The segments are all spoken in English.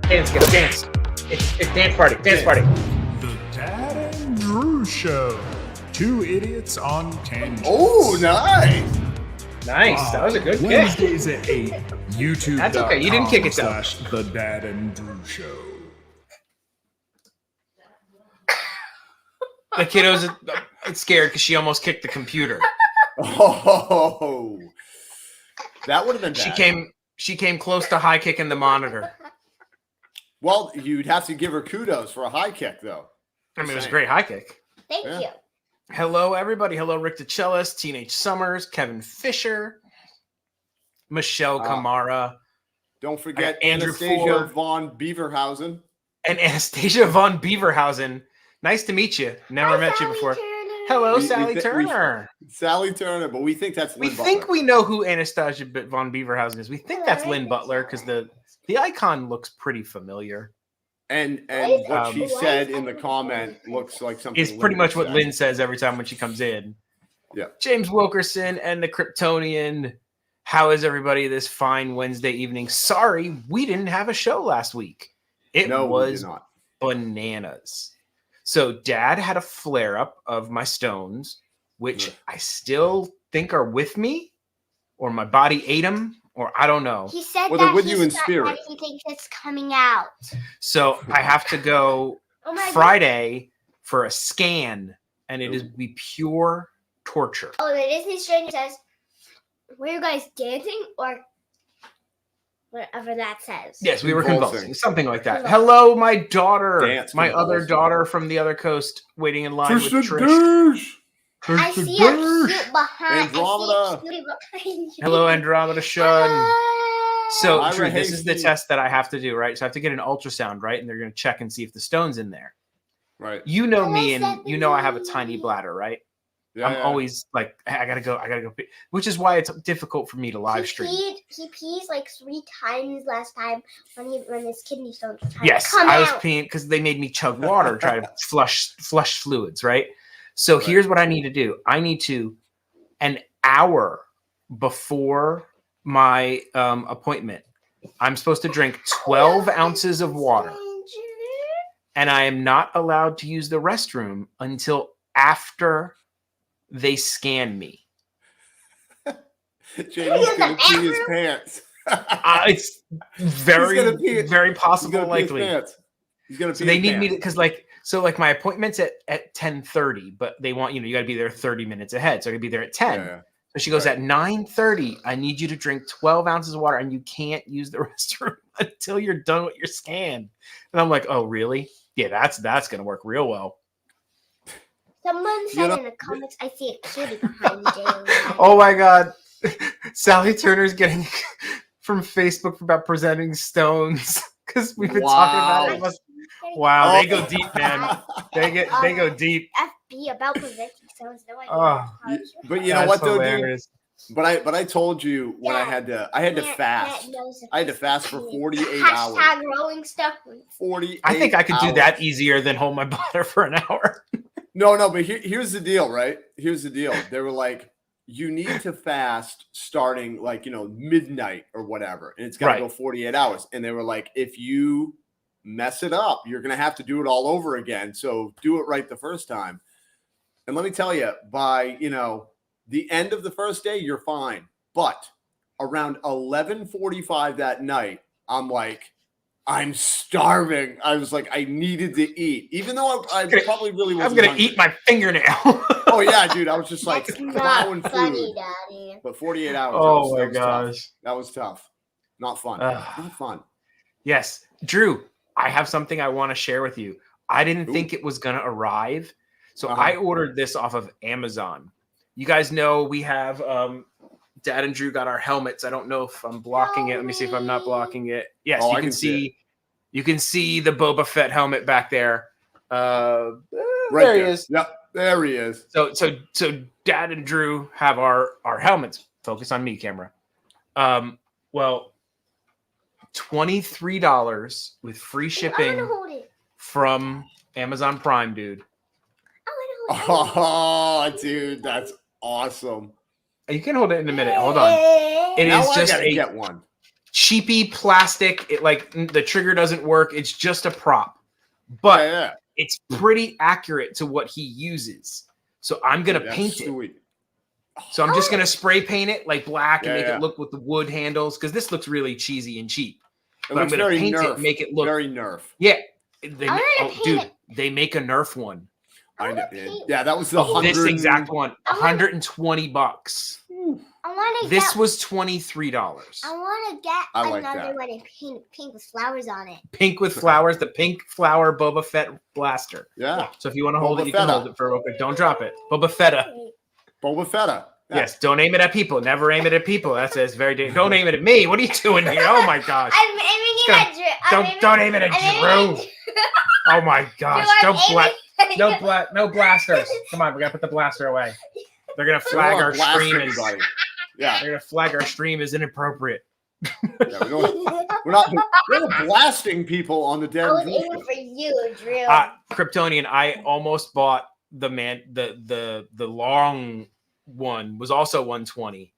Dance, get dance. It's dance party. Dance party. The Dad and Drew Show. Two idiots on tangents. Oh, nice. Nice. That was a good kick. Wednesdays at 8. YouTube. That's okay. You didn't kick it though. The Dad and Drew Show. The kiddo's scared because she almost kicked the computer. Oh, that would have been bad. She came close to high kicking the monitor. Well, you'd have to give her kudos for a high kick, though. I mean, it was a great high kick. Thank you. Hello, everybody. Hello, Rick DeCellis, Teenage Summers, Kevin Fisher, Michelle Kamara. Don't forget Andrew Anastasia Ford. von Beaverhausen. And Anastasia von Beaverhausen. Nice to meet you. Never met you before. Hello, Sally Turner. Sally Turner, but we think that's Lynn We Butler. think we know who Anastasia von Beaverhausen is. We think that's Lynn Butler because the icon looks pretty familiar. And what she said in the comment looks like something. It's pretty much what Lynn says every time when she comes in. Yeah. James Wilkerson and the Kryptonian. How is everybody this fine Wednesday evening? Sorry, we didn't have a show last week. It was bananas. So Dad had a flare-up of my stones, which I still think are with me, or my body ate them, or I don't know. He said Well, they're that with you in spirit. He thinks it's coming out. So I have to go Friday for a scan, and it is be pure torture. Oh, the Disney Stranger says, were you guys dancing or whatever that says? Yes, we were Convulsing. convulsing, something like that. Hello, my daughter, Dance my other convulsing. daughter from the other coast, waiting in line with Trish. I see a cute behind. Andromeda. I see a cutie behind you. Hello, Andromeda Shun. So, Ira Drew, this is the Hasty. test that I have to do, right? So I have to get an ultrasound, right? And they're going to check and see if the stone's in there. Right. You know me, and you know I have a tiny bladder, right? Yeah, I'm always like, I gotta go pee, which is why it's difficult for me to live stream. He pees like 3 times last time when his kidney stones were trying Yes, to come I was out. peeing because they made me chug water, try to flush fluids, right? So here's what I need to do. I need to, an hour before my appointment, I'm supposed to drink 12 ounces of water, and I am not allowed to use the restroom until after they scan me. Jamie's gonna pee his pants. It's very, very possible, likely. He's gonna pee So they his need me pants. to, because my appointment's at 10:30, but they want, you got to be there 30 minutes ahead. So I could be there at 10. Yeah. So she goes, at 9:30, I need you to drink 12 ounces of water, and you can't use the restroom until you're done with your scan. And I'm like, oh, really? Yeah, that's going to work real well. Someone said in the comments, I see a cutie behind you. Oh, my God. Sally Turner's getting from Facebook about presenting stones because we've been talking about it. Wow, they go deep, man. They go deep. FB about presenting stones. No idea. Oh, But you know what, though, dude? dude? But I told you when I had to fast. I had to fast for 48 hours. Hashtag Rolling Stones. 48 I think I could do hours. that easier than hold my bladder for an hour. No, but here's the deal, right? Here's the deal. They were like, you need to fast starting midnight or whatever, and it's got to go 48 hours. And they were like, if you mess it up, you're going to have to do it all over again. So do it right the first time. And let me tell you, by, the end of the first day, you're fine. But around 11:45 that night, I'm like, I'm starving. I was like, I needed to eat, even though I probably really wasn't. I'm going to hungry. eat my fingernail. Oh, yeah, dude. I was just like That's plowing not funny, food. Daddy. But 48 hours. Oh, my that was tough. gosh. That was tough. Not fun. Not fun. Yes. Drew, I have something I want to share with you. I didn't think it was going to arrive. So I ordered this off of Amazon. You guys know we have Dad and Drew got our helmets. I don't know if I'm blocking it. Let me see if I'm not blocking it. Yes, Oh, you can see. You can see the Boba Fett helmet back there. There he is. Yep, there he is. So Dad and Drew have our helmets. Focus on me, camera. Well, $23 with free shipping from Amazon Prime, dude. Oh, dude, that's awesome. You can hold it in a minute. Hold on. It Now is I just gotta get one. cheapy plastic. It like the trigger doesn't work. It's just a prop, but it's pretty accurate to what he uses. So I'm gonna paint it. So I'm just gonna spray paint it like black and make it look with the wood handles because this looks really cheesy and cheap. But I'm gonna paint it, make it look very Nerf. Yeah, they make a Nerf one. I know. Yeah, that was the this exact one. $120. I want to. This was $23. I want to get another one in pink with flowers on it. Pink with flowers, the pink flower Boba Fett blaster. Yeah. So if you want to hold it, you can hold it for real quick. Don't drop it. Boba Fetta. Boba Fetta. Yeah. Yes. Don't aim it at people. Never aim it at people. That's very dangerous. Don't aim it at me. What are you doing here? Oh my gosh. I'm aiming it at Drew. Don't aim it at Drew. Oh my gosh. No blasters. Come on, we gotta put the blaster away. They're gonna flag our stream as they're gonna flag our stream as inappropriate. Yeah, we're not blasting people on the dead. I was aiming for you, Drew. Kryptonian, I almost bought the long one was also 120.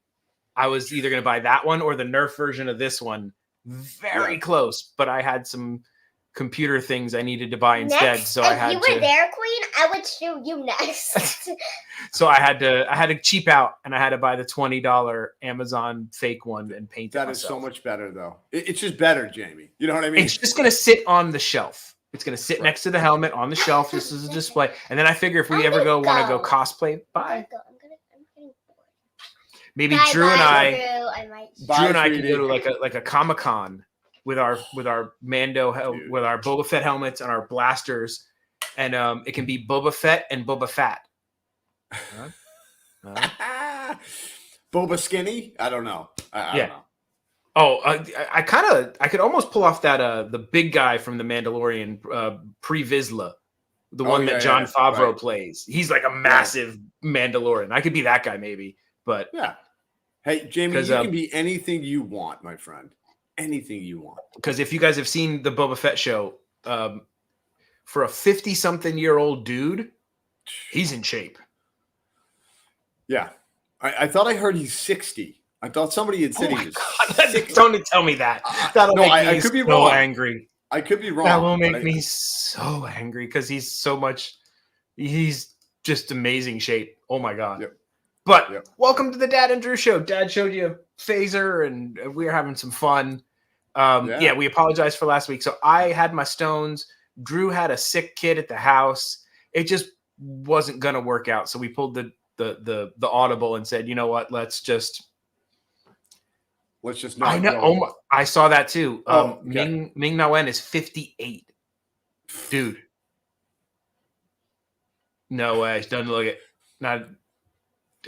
I was either gonna buy that one or the Nerf version of this one. Very close, but I had some computer things I needed to buy instead. So I had to. If you were there, Queen, I would shoot you next. So I had to cheap out and I had to buy the $20 Amazon fake one and paint it myself. That is so much better though. It's just better, Jamie. You know what I mean? It's just gonna sit on the shelf. It's gonna sit next to the helmet on the shelf. This is a display. And then I figure if we ever want to go cosplay, bye. Maybe Drew and I can go to like a Comic-Con with our Mando with our Boba Fett helmets and our blasters, and it can be Boba Fett and Boba Fat. Boba Skinny? I don't know. I don't know. Oh, I could almost pull off that the big guy from the Mandalorian, Pre Vizsla, the one that Jon Favreau plays. He's like a massive Mandalorian. I could be that guy maybe, but yeah. Hey, Jamie, you can be anything you want, my friend. Anything you want. Because if you guys have seen the Boba Fett show, for a 50-something-year-old dude, he's in shape. Yeah. I thought I heard he's 60. I thought somebody had said he was 60. Don't tell me that. That'll make me I could be so wrong. angry. I could be wrong. That will make me so angry because he's just amazing shape. Oh my God. Yep. But welcome to the Dad and Drew show. Dad showed you phaser and we were having some fun. We apologize for last week. So I had my stones. Drew had a sick kid at the house. It just wasn't going to work out. So we pulled the audible and said, you know what? Let's just not. I know. I saw that too. Ming Na Wen is 58. Dude. No way. She doesn't look it. Not.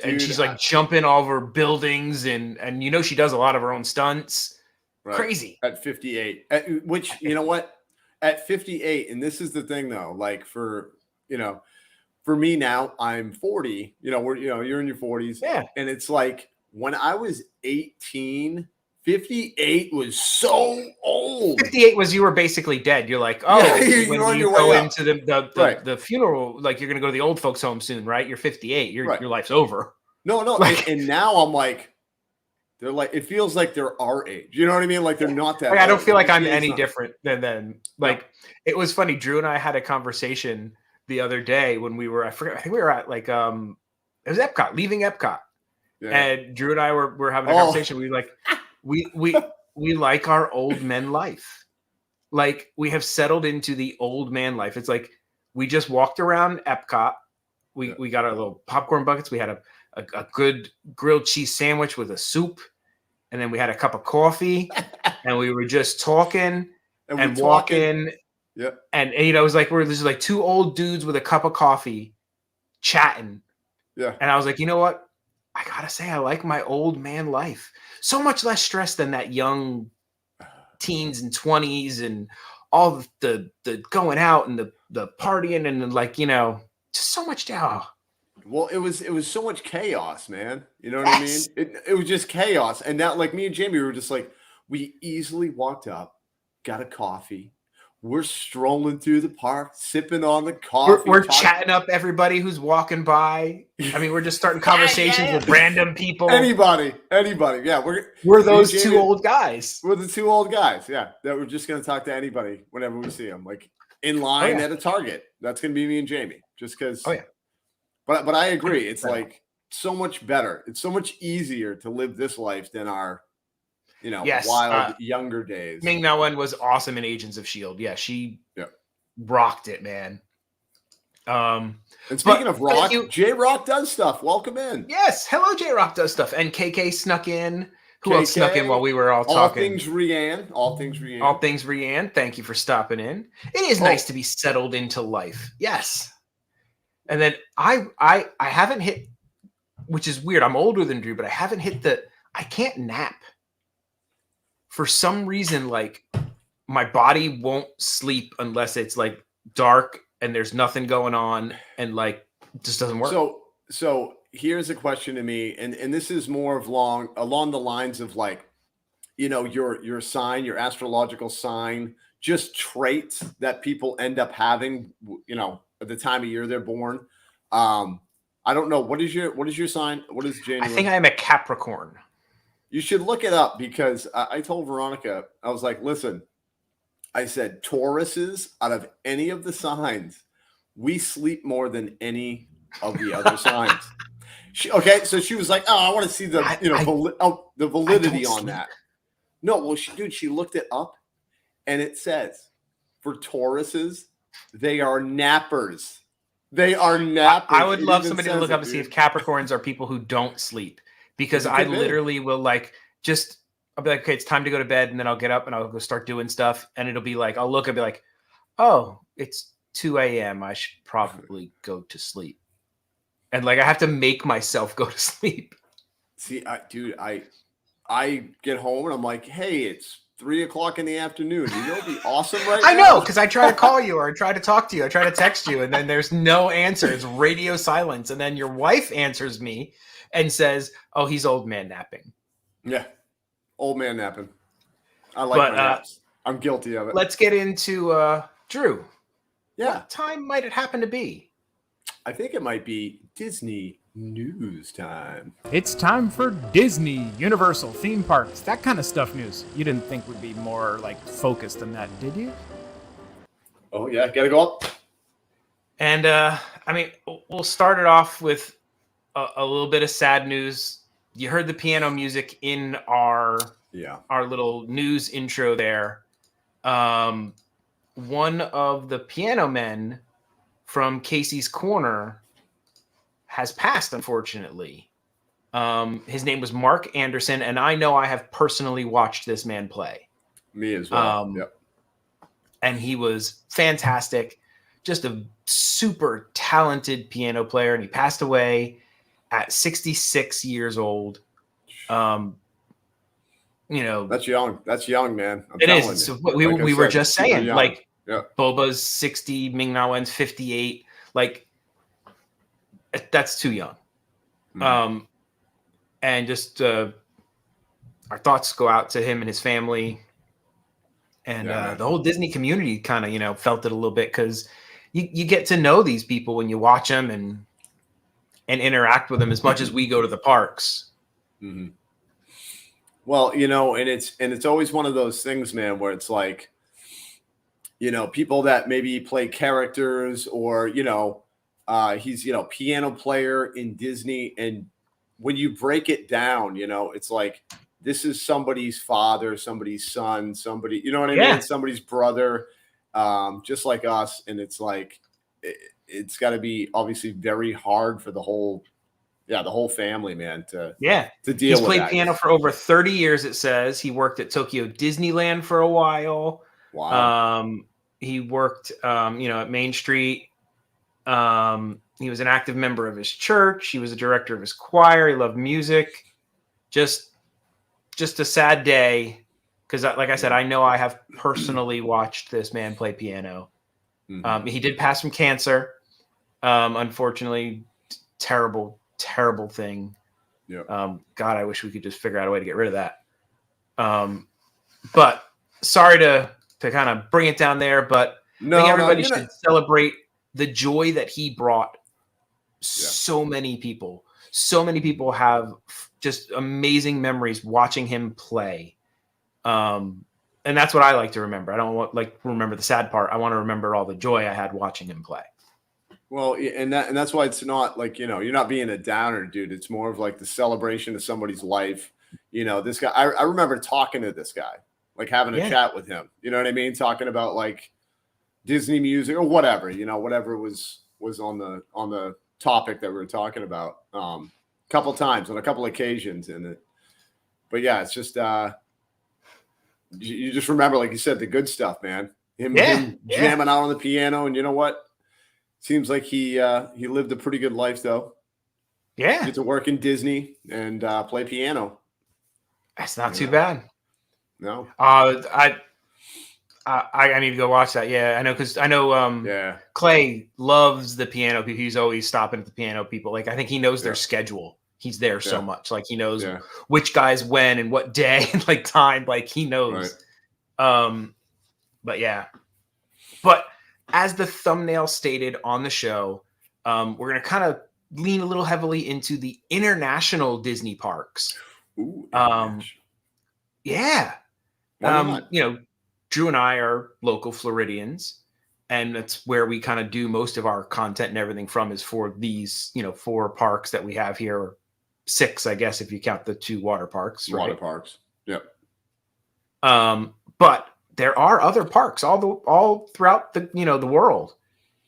And she's like jumping over buildings and she does a lot of her own stunts. Right. Crazy. At 58. Which, you know what? At 58, and this is the thing though, like for me now, I'm 40, you're in your 40s. Yeah. And it's like when I was 18, 58 was so old. 58 was you were basically dead. You're like, when you go into the funeral, like you're gonna go to the old folks home soon, right? You're 58. Your life's over. No. And now I'm like, they're like, it feels like they're our age. You know what I mean? Like they're not that. I don't feel like I'm any different than them. Like it was funny. Drew and I had a conversation the other day when we were, I think we were at like it was Epcot, leaving Epcot. Yeah. And Drew and I were having a conversation. We like we like our old men life. Like we have settled into the old man life. It's like we just walked around Epcot. We got our little popcorn buckets. We had a good grilled cheese sandwich with a soup. And then we had a cup of coffee and we were just talking and walking. Yep. And it was like we're just like two old dudes with a cup of coffee chatting. Yeah. And I was like, you know what? I gotta say, I like my old man life. So much less stress than that young teens and 20s and all the going out and the partying and like, just so much down. Well, it was so much chaos, man. You know what I mean? It was just chaos. And now, like me and Jamie were just like, we easily walked up, got a coffee, we're strolling through the park, sipping on the coffee. We're chatting up everybody who's walking by. I mean, we're just starting conversations with random people. Anybody. Yeah, we're those two old guys. We're the two old guys. Yeah, that we're just gonna talk to anybody whenever we see them, like in line at a Target. That's gonna be me and Jamie, just because. Oh yeah. But I agree. It's like so much better. It's so much easier to live this life than our, wild younger days. Ming Na Wen was awesome in Agents of S.H.I.E.L.D. Yeah, she rocked it, man. And speaking of Rock, J-Rock does stuff. Welcome in. Yes. Hello, J-Rock does stuff. And KK snuck in. Who else snuck in while we were all talking? All things Rianne. Thank you for stopping in. It is nice to be settled into life. Yes. And then I haven't hit, which is weird. I'm older than Drew, but I haven't hit I can't nap. For some reason, like my body won't sleep unless it's like dark and there's nothing going on and like it just doesn't work. So here's a question to me, and this is more of along the lines of like, your sign, your astrological sign, just traits that people end up having, at the time of year they're born. I don't know. What is your sign? What is January? I think I'm a Capricorn. You should look it up because I told Veronica, I was like, listen, I said Tauruses, out of any of the signs, we sleep more than any of the other signs. So she was like, oh, I want to see the the validity on that. No, well, she looked it up, and it says for Tauruses, they are nappers. They are nappers. I would love somebody to look up and see if Capricorns are people who don't sleep, because I literally will I'll be like, okay, it's time to go to bed, and then I'll get up and I'll go start doing stuff, and it'll be like, I'll look and be like, oh, it's 2 a.m. I should probably go to sleep. And like, I have to make myself go to sleep. See, I get home and I'm like, hey, it's 3 o'clock in the afternoon. It'd be awesome right now. I know, because I try to call you or I try to talk to you. I try to text you, and then there's no answer. It's radio silence. And then your wife answers me and says, oh, he's old man napping. Yeah, old man napping. I like my naps. I'm guilty of it. Let's get into Drew. Yeah. What time might it happen to be? I think it might be Disney news time. It's time for Disney, Universal, theme parks, that kind of stuff news. You didn't think would be more like focused than that, did you? Oh yeah, gotta go up. And I mean, we'll start it off with a little bit of sad news. You heard the piano music in our little news intro there. One of the piano men from Casey's Corner has passed, unfortunately. His name was Mark Anderson, and I know I have personally watched this man play. Me as well. Yep. And he was fantastic, just a super talented piano player, and he passed away at 66 years old. That's young. That's young, man. It is. So we were just saying, like, Boba's 60, Ming Na Wen's 58. Like, that's too young. Mm. And just our thoughts go out to him and his family, and the whole Disney community kind of felt it a little bit, because you get to know these people when you watch them and interact with them as much as we go to the parks. Mm-hmm. Well, and it's always one of those things, man, where it's like, people that maybe play characters, or he's piano player in Disney, and when you break it down, it's like, this is somebody's father, somebody's son, somebody, you know what I mean? Somebody's brother, just like us. And it's like, it's got to be obviously very hard for the whole family, man, to deal with. He's played piano for over 30 years, it says. He worked at Tokyo Disneyland for a while. Wow. He worked, at Main Street. He was an active member of his church. He was a director of his choir. He loved music. Just a sad day, because, like I said, I know I have personally watched this man play piano. Mm-hmm. He did pass from cancer. Unfortunately, terrible thing. Yeah. God, I wish we could just figure out a way to get rid of that. But sorry to to kind of bring it down there, but No, I think no, everybody you're should not. celebrate the joy that he brought. So many people. So many people have just amazing memories watching him play. And that's what I like to remember. I don't want remember the sad part. I want to remember all the joy I had watching him play. Well, and that's why it's not like, you know, you're not being a downer, dude. It's more of like the celebration of somebody's life. You know, this guy, I remember talking to this guy, like having a chat with him. You know what I mean? Talking about like Disney music or whatever, you know, whatever was on the topic that we were talking about. A couple times on a couple occasions but yeah, it's just you just remember, like you said, the good stuff, man. Him jamming out on the piano, and you know what? Seems like he lived a pretty good life, though. Yeah, get to work in Disney and play piano. That's not too bad. No. I need to go watch that. Yeah, I know, because I know Clay loves the piano people. He's always stopping at the piano people. Like, I think he knows their schedule. He's there so much. Like, he knows which guys when and what day and like time. Like, he knows. Right. But yeah. But as the thumbnail stated on the show, we're going to kind of lean a little heavily into the international Disney parks. Ooh, yeah. You know, Drew and I are local Floridians, and that's where we kind of do most of our content and everything from, is for these, you know, 4 parks that we have here, or 6, I guess, if you count the 2 water parks. Right? Water parks. Yep. But there are other parks all throughout the, you know, the world.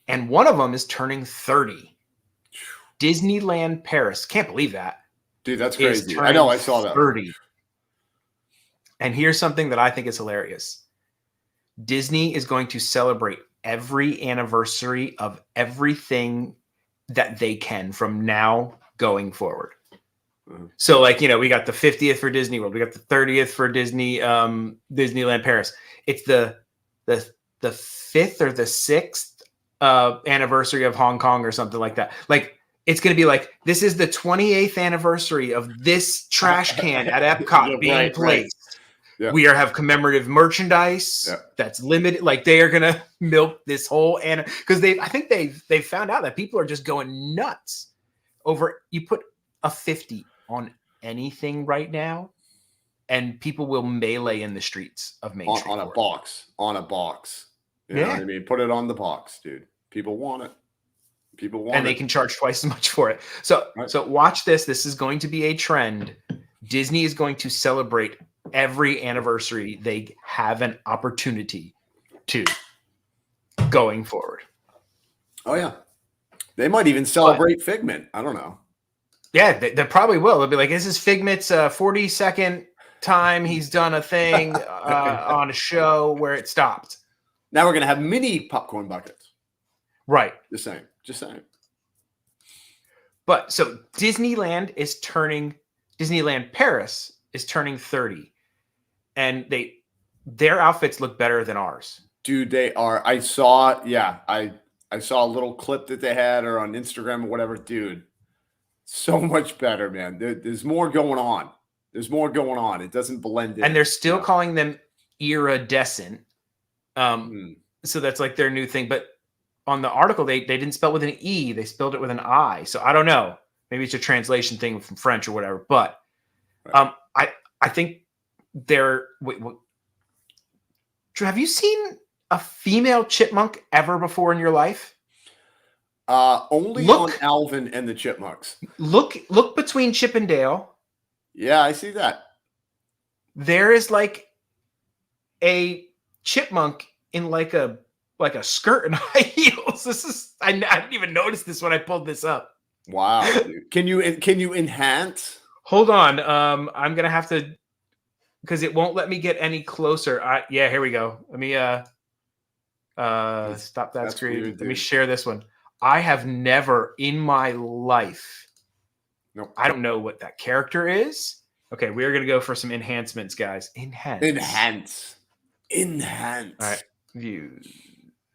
And one of them is turning 30. Disneyland Paris. Can't believe that. Dude, that's crazy. I know, I saw that. 30. And here's something that I think is hilarious. Disney is going to celebrate every anniversary of everything that they can from now going forward. Mm-hmm. So, like, you know, we got the 50th for Disney World. We got the 30th for Disneyland Paris. It's the 5th or the 6th anniversary of Hong Kong or something like that. Like, it's going to be like, this is the 28th anniversary of this trash can at Epcot being placed. Yeah. We have commemorative merchandise that's limited. Like, they are going to milk this whole, and because I think they found out that people are just going nuts over, you put a 50 on anything right now, and people will melee in the streets of Main Street. On a box. You know what I mean? Put it on the box, dude. People want it. And they can charge twice as much for it. So watch this. This is going to be a trend. Disney is going to celebrate every anniversary they have an opportunity to going forward. Oh, yeah. They might even celebrate Figment. I don't know. Yeah, they probably will. They'll be like, this is Figment's 42nd time he's done a thing on a show where it stopped. Now we're going to have mini popcorn buckets. Right. Just saying. But so Disneyland Paris is turning 30. And their outfits look better than ours. Dude, they are. I saw a little clip that they had, or on Instagram or whatever. Dude, so much better, man. There's more going on. It doesn't blend in. And they're still calling them iridescent. So that's like their new thing. But on the article, they didn't spell it with an E. They spelled it with an I. So I don't know. Maybe it's a translation thing from French or whatever. But I think they're. Wait, Drew, have you seen a female chipmunk ever before in your life? Only on Alvin and the Chipmunks. Look between Chip and Dale. Yeah, I see that. There is like a chipmunk in like a skirt and high heels. I didn't even notice this when I pulled this up. Wow. Can you enhance? Hold on. I'm gonna have to, because it won't let me get any closer. Here we go. Let me stop that screen. Weird, let me share this one. I have never in my life. Nope. I don't know what that character is. Okay, we're gonna go for some enhancements, guys. Enhance. All right. View.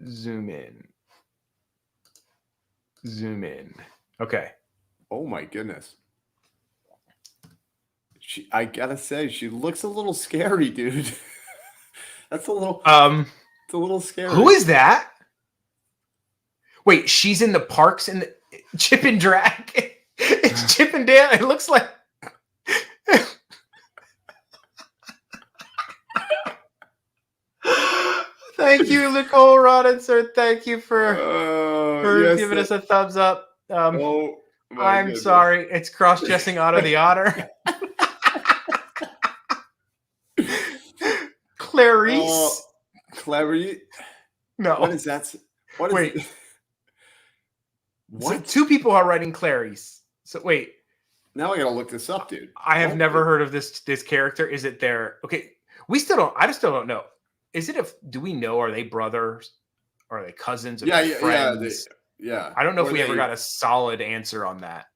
Zoom in. Okay. Oh my goodness. I gotta say, she looks a little scary, dude. That's a little. It's a little scary. Who is that? Wait, she's in the parks in the Chip and Drag. It's Chip and Dale. It looks like. Thank you, Nicole Rodinson. Thank you for giving us a thumbs up. I'm goodness. sorry. It's cross-dressing Otto the Otter. Clarice. Clarice? No. What is that? What is Wait. it? So What? 2 people are writing Clarice. So wait. Now I gotta look this up, dude. I have never heard of this character. Is it their okay? I still don't know. Is it do we know, are they brothers? Or are they cousins? Or friends? Yeah. I don't know if we ever got a solid answer on that.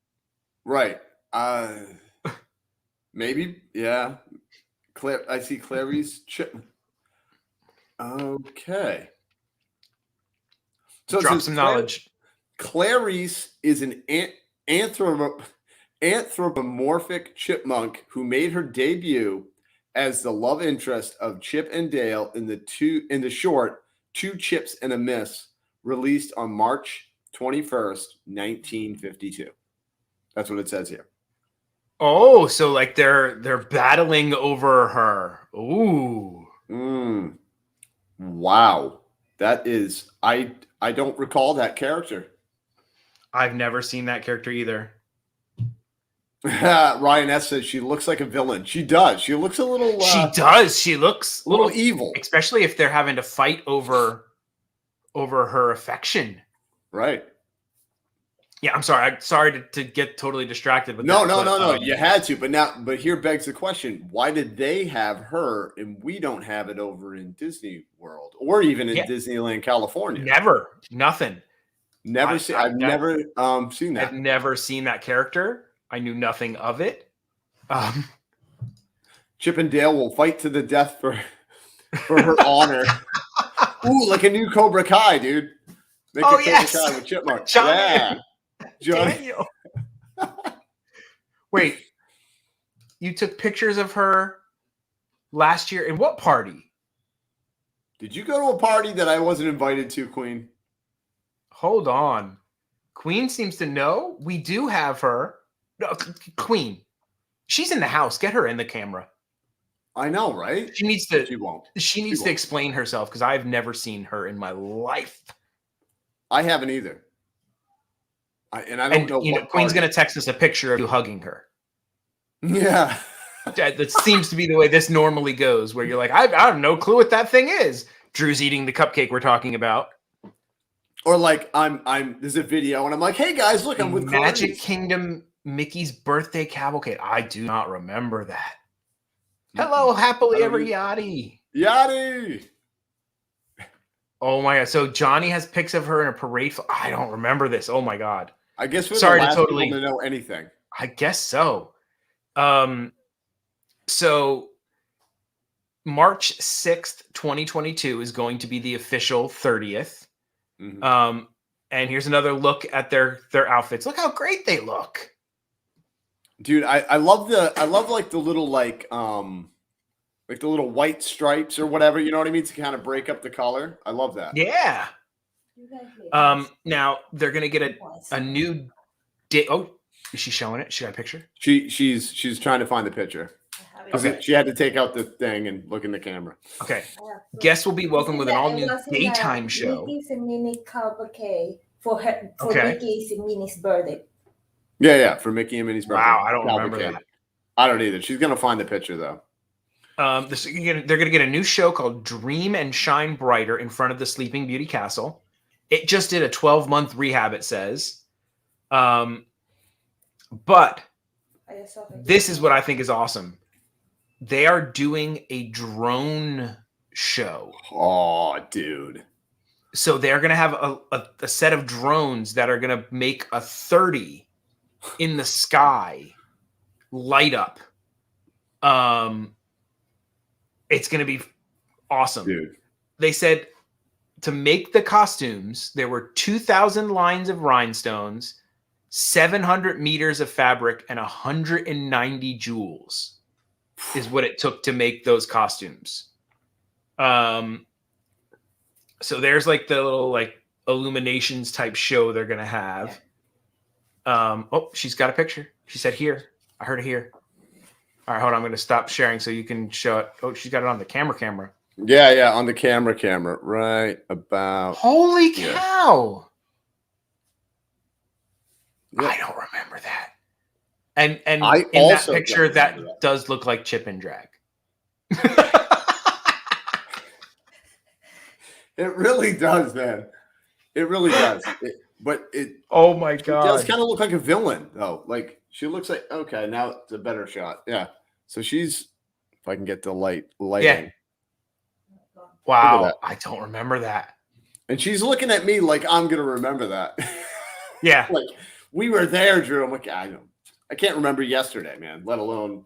Right. Maybe, yeah. I see Clarice Chip. Okay. So Drop some knowledge. Clarice is an anthropomorphic chipmunk who made her debut as the love interest of Chip and Dale in the short Two Chips and a Miss, released on March 21st, 1952. That's what it says here. Oh, so like they're battling over her. Ooh. Wow. That is I don't recall that character. I've never seen that character either. Ryan S says she looks like a villain. She does. She looks a little. She does. She looks a little evil, especially if they're having to fight over her affection. Right. Yeah, I'm sorry. Sorry to get totally distracted with no, that. No. You had to, but here begs the question: why did they have her and we don't have it over in Disney World or even in Disneyland, California? Never. Nothing. I've never seen that. I've never seen that character. I knew nothing of it. Chip and Dale will fight to the death for her honor. Ooh, like a new Cobra Kai, dude. Make Cobra Kai with Chipmunk. Johnny. Yeah. Daniel. Wait, you took pictures of her last year in what party? Did you go to a party that I wasn't invited to, Queen? Hold on. Queen seems to know. We do have her. No, Queen. She's in the house. Get her in the camera. I know, right? She needs to. She won't. She needs to explain herself because I've never seen her in my life. I haven't either. I don't know. You know, Queen's going to text us a picture of you hugging her. Yeah. That seems to be the way this normally goes, where you're like, I have no clue what that thing is. Drew's eating the cupcake we're talking about. Or like there's a video and I'm like, hey guys, look, I'm with Magic Clarice. Kingdom Mickey's birthday cavalcade. I do not remember that. Hello, happily ever Yachty. Yachty. Oh my god. So Johnny has pics of her in a parade. I don't remember this. Oh my god. I guess we're sorry the last to totally people to know anything. I guess so. So March 6th, 2022 is going to be the official 30th. Mm-hmm. And here's another look at their outfits. Look how great they look. Dude, I love like the little like the little white stripes or whatever, you know what I mean, to kind of break up the color. I love that. Yeah. Now they're gonna get a new day. Oh, is she showing it? She got a picture? She's trying to find the picture. Okay. She had to take out the thing and look in the camera. Okay. Guests will be welcome with an all-new daytime show. Mickey's and Minnie cavalcade for Mickey's and Minnie's birthday. Yeah, for Mickey and Minnie's birthday. Wow, I don't remember that. I don't either. She's gonna find the picture though. They're gonna get a new show called Dream and Shine Brighter in front of the Sleeping Beauty Castle. It just did a 12-month rehab, it says. But this is what I think is awesome. They are doing a drone show. Oh, dude. So they're going to have a set of drones that are going to make a 30 in the sky light up. It's going to be awesome. Dude. They said to make the costumes, there were 2,000 lines of rhinestones, 700 meters of fabric, and 190 jewels is what it took to make those costumes. So there's like the little like illuminations type show they're gonna have. Oh, she's got a picture. She said here. I heard it here. All right, hold on. I'm gonna stop sharing so you can show it. Oh, she's got it on the camera. Yeah, on the camera. Right about. Holy cow! Yep. I don't remember that. And I in that also picture, don't that remember that. does look like Chip and Drag. It really does, man. It really does. But it. Oh my It does god! kind of look like a villain, though. Like she looks like. Okay, now it's a better shot. Yeah. So she's. If I can get the lighting. Yeah. Wow, I don't remember that. And she's looking at me like I'm gonna remember that. Yeah. Like we were there, Drew. I'm like, I can't remember yesterday, man. Let alone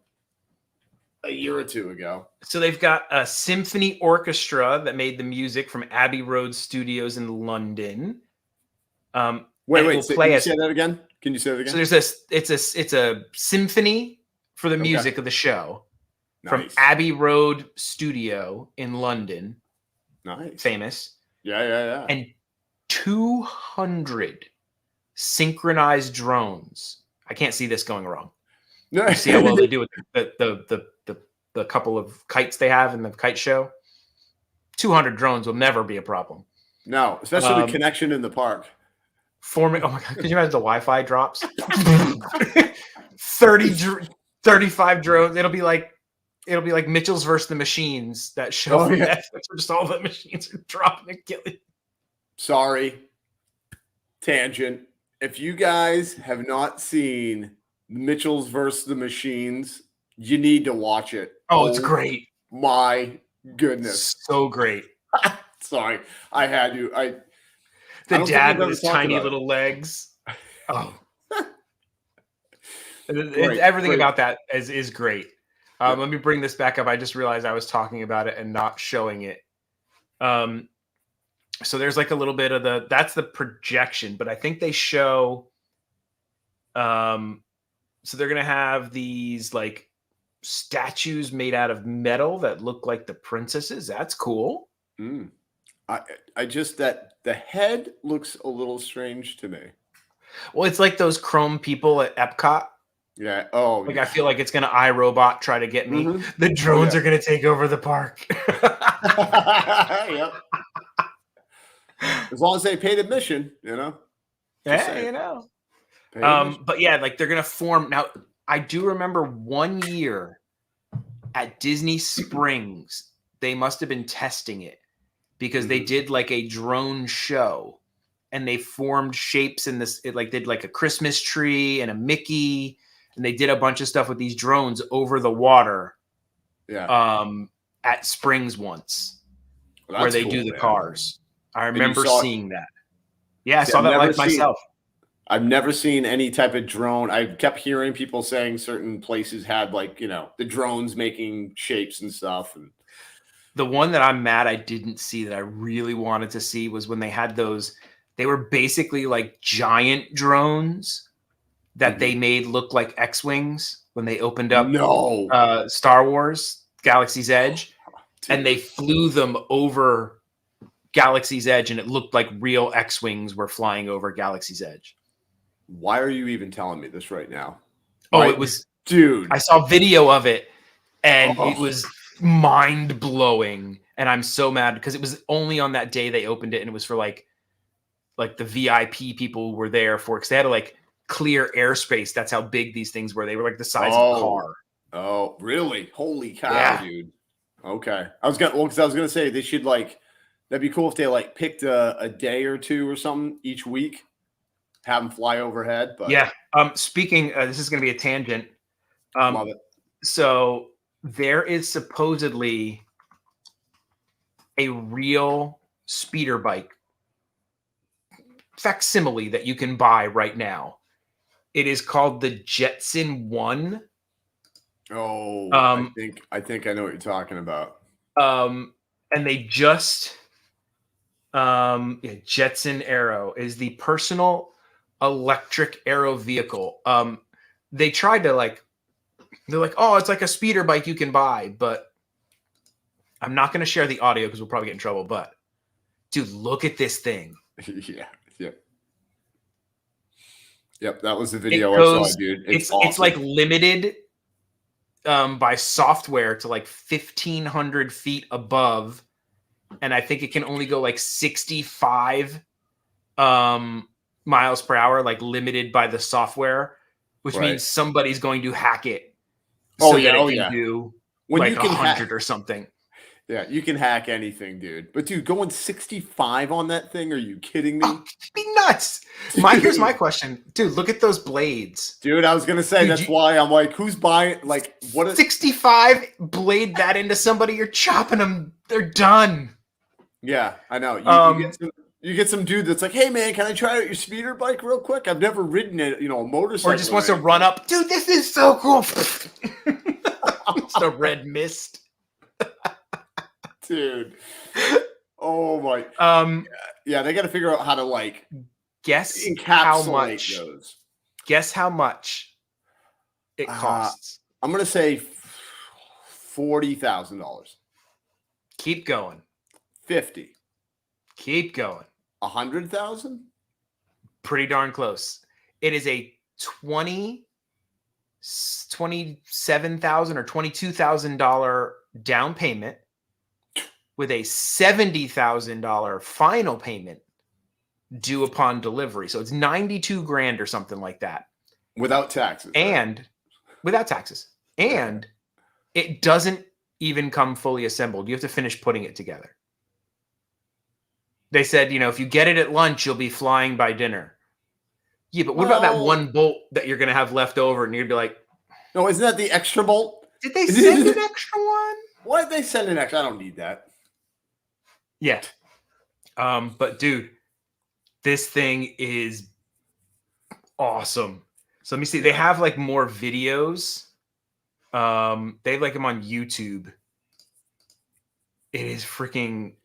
a year or two ago. So they've got a symphony orchestra that made the music from Abbey Road Studios in London. Wait. Can you say that again? So there's this. It's a symphony for the music of the show from Abbey Road Studio in London. Nice, famous. Yeah. And 200 synchronized drones. I can't see this going wrong. No. You see how well they do with the couple of kites they have in the kite show. 200 drones will never be a problem. No, especially the connection in the park. Oh my god! Could you imagine the Wi-Fi drops? 35 drones. It'll be like Mitchell's versus the Machines. That show from Netflix, where just all the machines are dropping and killing. Sorry, tangent. If you guys have not seen Mitchell's versus the Machines, you need to watch it. Oh, it's great. My goodness, so great. Sorry, I had to. The dad with his tiny little legs. Oh, everything about that is great. Let me bring this back up. I just realized I was talking about it and not showing it. So there's like a little bit of that's the projection, but I think they show. So they're gonna have these like statues made out of metal that look like the princesses. That's cool. I just that the head looks a little strange to me. Well, it's like those chrome people at Epcot. Yeah. Oh, like I feel like it's gonna iRobot try to get me. Mm-hmm. The drones are gonna take over the park. Yep. As long as they paid admission, you know. Yeah, you know. But yeah, like they're gonna form now. I do remember one year at Disney Springs, they must have been testing it because they did like a drone show and they formed shapes in this. It like did like a Christmas tree and a Mickey, and they did a bunch of stuff with these drones over the water. Yeah. At Springs once, where they do the cars. I remember seeing that. Yeah, I saw that live myself. I've never seen any type of drone. I kept hearing people saying certain places had like, you know, the drones making shapes and stuff. And the one that I'm mad I didn't see that I really wanted to see was when they had those, they were basically like giant drones that they made look like X-Wings when they opened up Star Wars Galaxy's Edge. And they flew them over Galaxy's Edge and it looked like real X-Wings were flying over Galaxy's Edge. Why are you even telling me this right now? Oh, it was, dude. I saw video of it and it was mind blowing. And I'm so mad because it was only on that day they opened it. And it was for like the VIP people who were there for, because they had to like clear airspace. That's how big these things were. They were like the size of a car. Oh, really? Holy cow, dude. Okay. I was gonna say they should like, that'd be cool if they like picked a day or two or something each week. Have them fly overhead, but yeah. Speaking, this is going to be a tangent. Love it. So there is supposedly a real speeder bike facsimile that you can buy right now. It is called the Jetson One. Oh, I think I know what you're talking about. And they just, Jetson Aero is the personal electric aero vehicle. They tried to they're like, oh, it's like a speeder bike you can buy, but I'm not going to share the audio because we'll probably get in trouble, but dude, look at this thing. Yep, that was the video I saw, dude. It's awesome. like limited by software to like 1,500 feet above, and I think it can only go like 65 miles per hour, like limited by the software, which means somebody's going to hack it so that it can do like 100 or something. Yeah, you can hack anything, dude. But dude, going 65 on that thing? Are you kidding me? Oh, it'd be nuts. Here's my question, dude. Look at those blades, dude. I was gonna say that's why I'm like, who's buying? Like, what? 65 blade that into somebody? You're chopping them. They're done. Yeah, I know. You get some dude that's like, hey man, can I try out your speeder bike real quick? I've never ridden it, a motorcycle. Or just wants to run up, dude. This is so cool. Just a red mist. Dude, oh my! Yeah, they got to figure out how to like guess encapsulate how much. Those. Guess how much it costs. I'm gonna say $40,000. Keep going. 50. Keep going. 100,000. Pretty darn close. It is a $27,000 or $22,000 down payment, with a $70,000 final payment due upon delivery. So it's 92 grand or something like that. Without taxes. And without taxes. And it doesn't even come fully assembled. You have to finish putting it together. They said, if you get it at lunch, you'll be flying by dinner. Yeah, but what about that one bolt that you're going to have left over and you're going to be like... No, isn't that the extra bolt? Did they send an extra one? Why did they send an extra? I don't need that. Yeah. But dude, this thing is awesome. So let me see. They have like more videos. They have like them on YouTube. It is freaking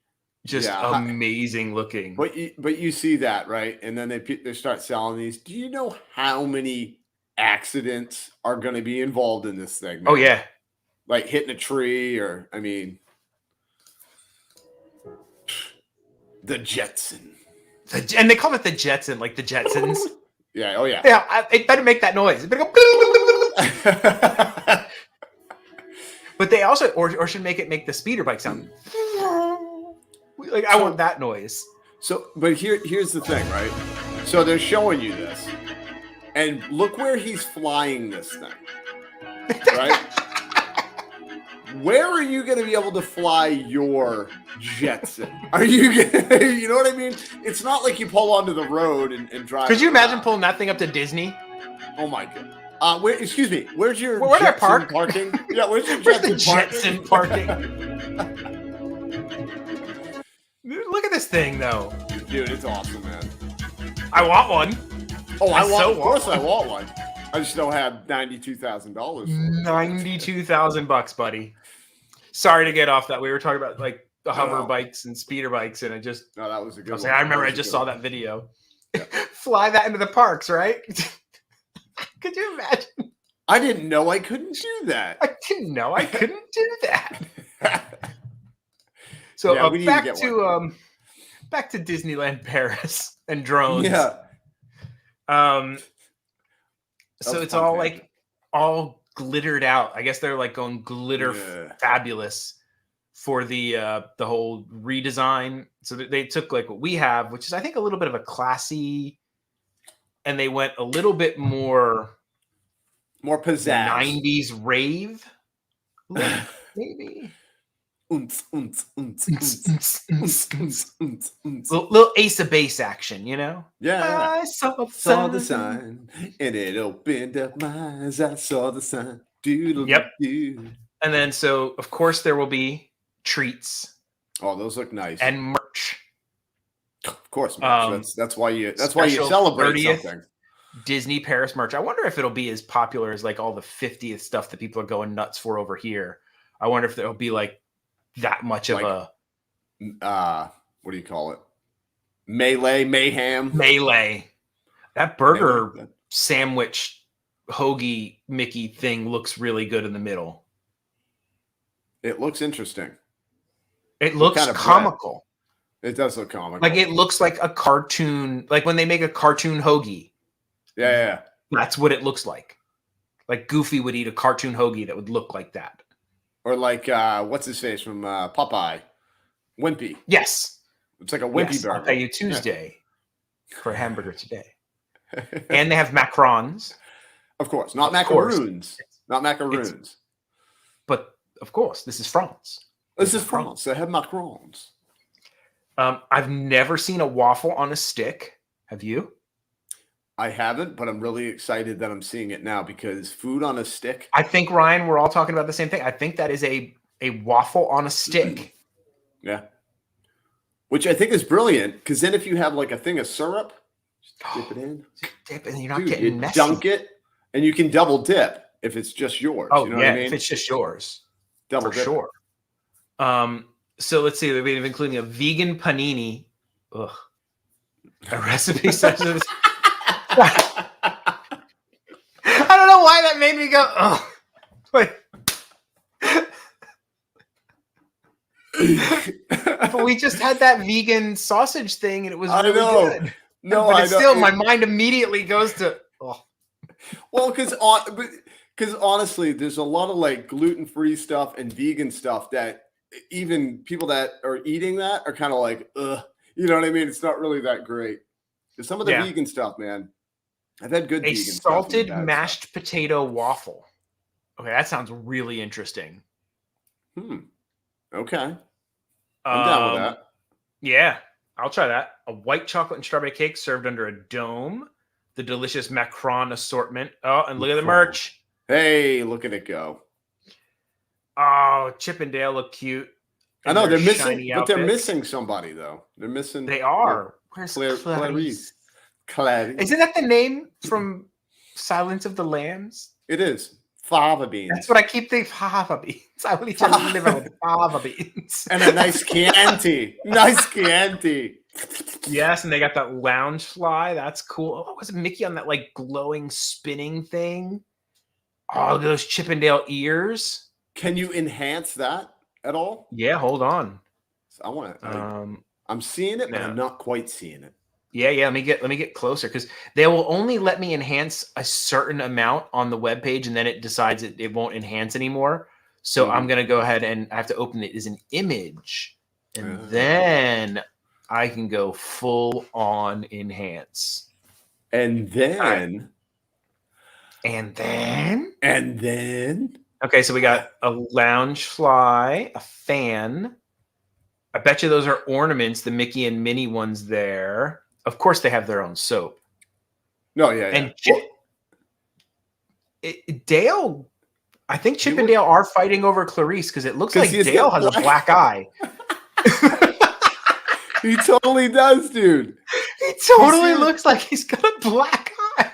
just amazing looking. But you see that, right? And then they start selling these. Do you know how many accidents are going to be involved in this thing, man? Oh yeah. Like hitting a tree the Jetson. And they call it the Jetson, like the Jetsons. Yeah. Oh, yeah. Yeah. It better make that noise. It better go. But they also, or should make the speeder bike sound. Like I want that noise. So, but here's the thing, right? So they're showing you this, and look where he's flying this thing, right? Where are you going to be able to fly your Jetson? Are you gonna, you know what I mean? It's not like you pull onto the road and drive. Could you imagine pulling that thing up to Disney? Oh my god. Excuse me. Where's your Jetson parking? Yeah, where's your Jetson parking? Look at this thing, though. Dude, it's awesome, man. I want one. Oh, of course I want one. I just don't have $92,000. $92,000, buddy. Sorry to get off that. We were talking about like the hover bikes and speeder bikes, and no, that was a good one. I remember I just saw that video. Yeah. Fly that into the parks, right? Could you imagine? I didn't know I couldn't do that. I didn't know I couldn't do that. So back to Disneyland Paris and drones. Yeah. So it's all like all glittered out. I guess they're like going glitter fabulous for the whole redesign. So they took like what we have, which is I think a little bit of a classy, and they went a little bit more pizzazz, 90s rave, maybe. Little Ace of Base action, Yeah. I saw the sign, and it opened up my eyes. I saw the sign. Yep. And then, so of course, there will be treats. Oh, those look nice. And merch. Of course, merch. That's why you celebrate something. Disney Paris merch. I wonder if it'll be as popular as like all the 50th stuff that people are going nuts for over here. I wonder if there'll be like that much of a what do you call it? Mayhem. That burger sandwich hoagie Mickey thing looks really good in the middle. It looks interesting. It looks kind of comical. It does look comical. Like it looks like a cartoon, like when they make a cartoon hoagie. Yeah. That's what it looks like. Like Goofy would eat a cartoon hoagie that would look like that. Or like what's his face from Popeye? Wimpy. Yes. It's like a Wimpy burger. I'll pay you Tuesday for a hamburger today. And they have macarons. Of course. Not macaroons. Not macaroons. But of course, this is France. This is France. They have macarons. I've never seen a waffle on a stick. Have you? I haven't, but I'm really excited that I'm seeing it now because food on a stick. I think, Ryan, we're all talking about the same thing. I think that is a waffle on a stick. Yeah. Which I think is brilliant because then if you have like a thing of syrup, just dip it in. Dip, and you're not getting messy. Dunk it, and you can double dip if it's just yours. Oh, you know yeah, what I mean? if it's just yours. Double for dip. sure. So let's see. They've including a vegan panini. Ugh. A recipe such as I don't know why that made me go, oh. Wait. But we just had that vegan sausage thing and it was really good. No, but it's still, my mind immediately goes to, oh. Well, because honestly, there's a lot of like gluten-free stuff and vegan stuff that even people that are eating that are kind of like, ugh. You know what I mean? It's not really that great. Because some of the vegan stuff, man, I've had good vegan stuff. A salted mashed potato waffle. Okay, that sounds really interesting. Okay. I'm down with that. Yeah, I'll try that. A white chocolate and strawberry cake served under a dome. The delicious macaron assortment. Oh, and look at the merch. Hey, look at it go. Oh, Chip and Dale look cute. I know they're missing, but they're missing somebody though. They're missing. They are. Where's Clarice? Clarice. Isn't that the name from Silence of the Lambs? It is. Fava beans. That's what I keep thinking. Fava beans. I will eat your liver with fava beans. And a nice Chianti. Nice Chianti. Yes, and they got that lounge fly. That's cool. Oh, was Mickey on that like glowing spinning thing? Oh, those Chip and Dale ears. Can you enhance that at all? Yeah, hold on. I want to. I'm seeing it, but I'm not quite seeing it. Yeah. Let me get closer because they will only let me enhance a certain amount on the web page, and then it decides it won't enhance anymore. So I'm gonna go ahead and I have to open it as an image, and then I can go full on enhance. And then. Okay, so we got a lounge fly, a fan. I bet you those are ornaments, the Mickey and Minnie ones there. Of course, they have their own soap. No, yeah. And Dale, I think Chip and Dale are fighting over Clarice because it looks like Dale has a black eye. He totally does, dude. He totally looks like he's got a black eye.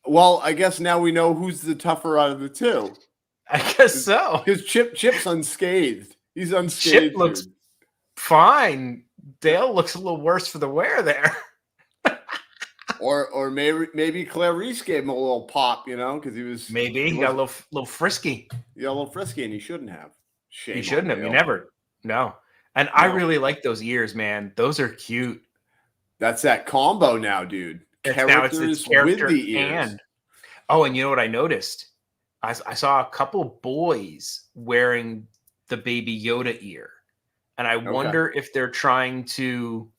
Well, I guess now we know who's the tougher out of the two. I guess so. Because Chip's unscathed. He's unscathed. Chip looks fine. Dale looks a little worse for the wear there. or maybe Clarice gave him a little pop, because he was he got a little frisky. He got a little frisky, and he shouldn't have. He shouldn't have. He never. No. And I really like those ears, man. Those are cute. That's that combo now, dude. It's character with the ears. And you know what I noticed? I saw a couple boys wearing the Baby Yoda ear. And I wonder if they're trying to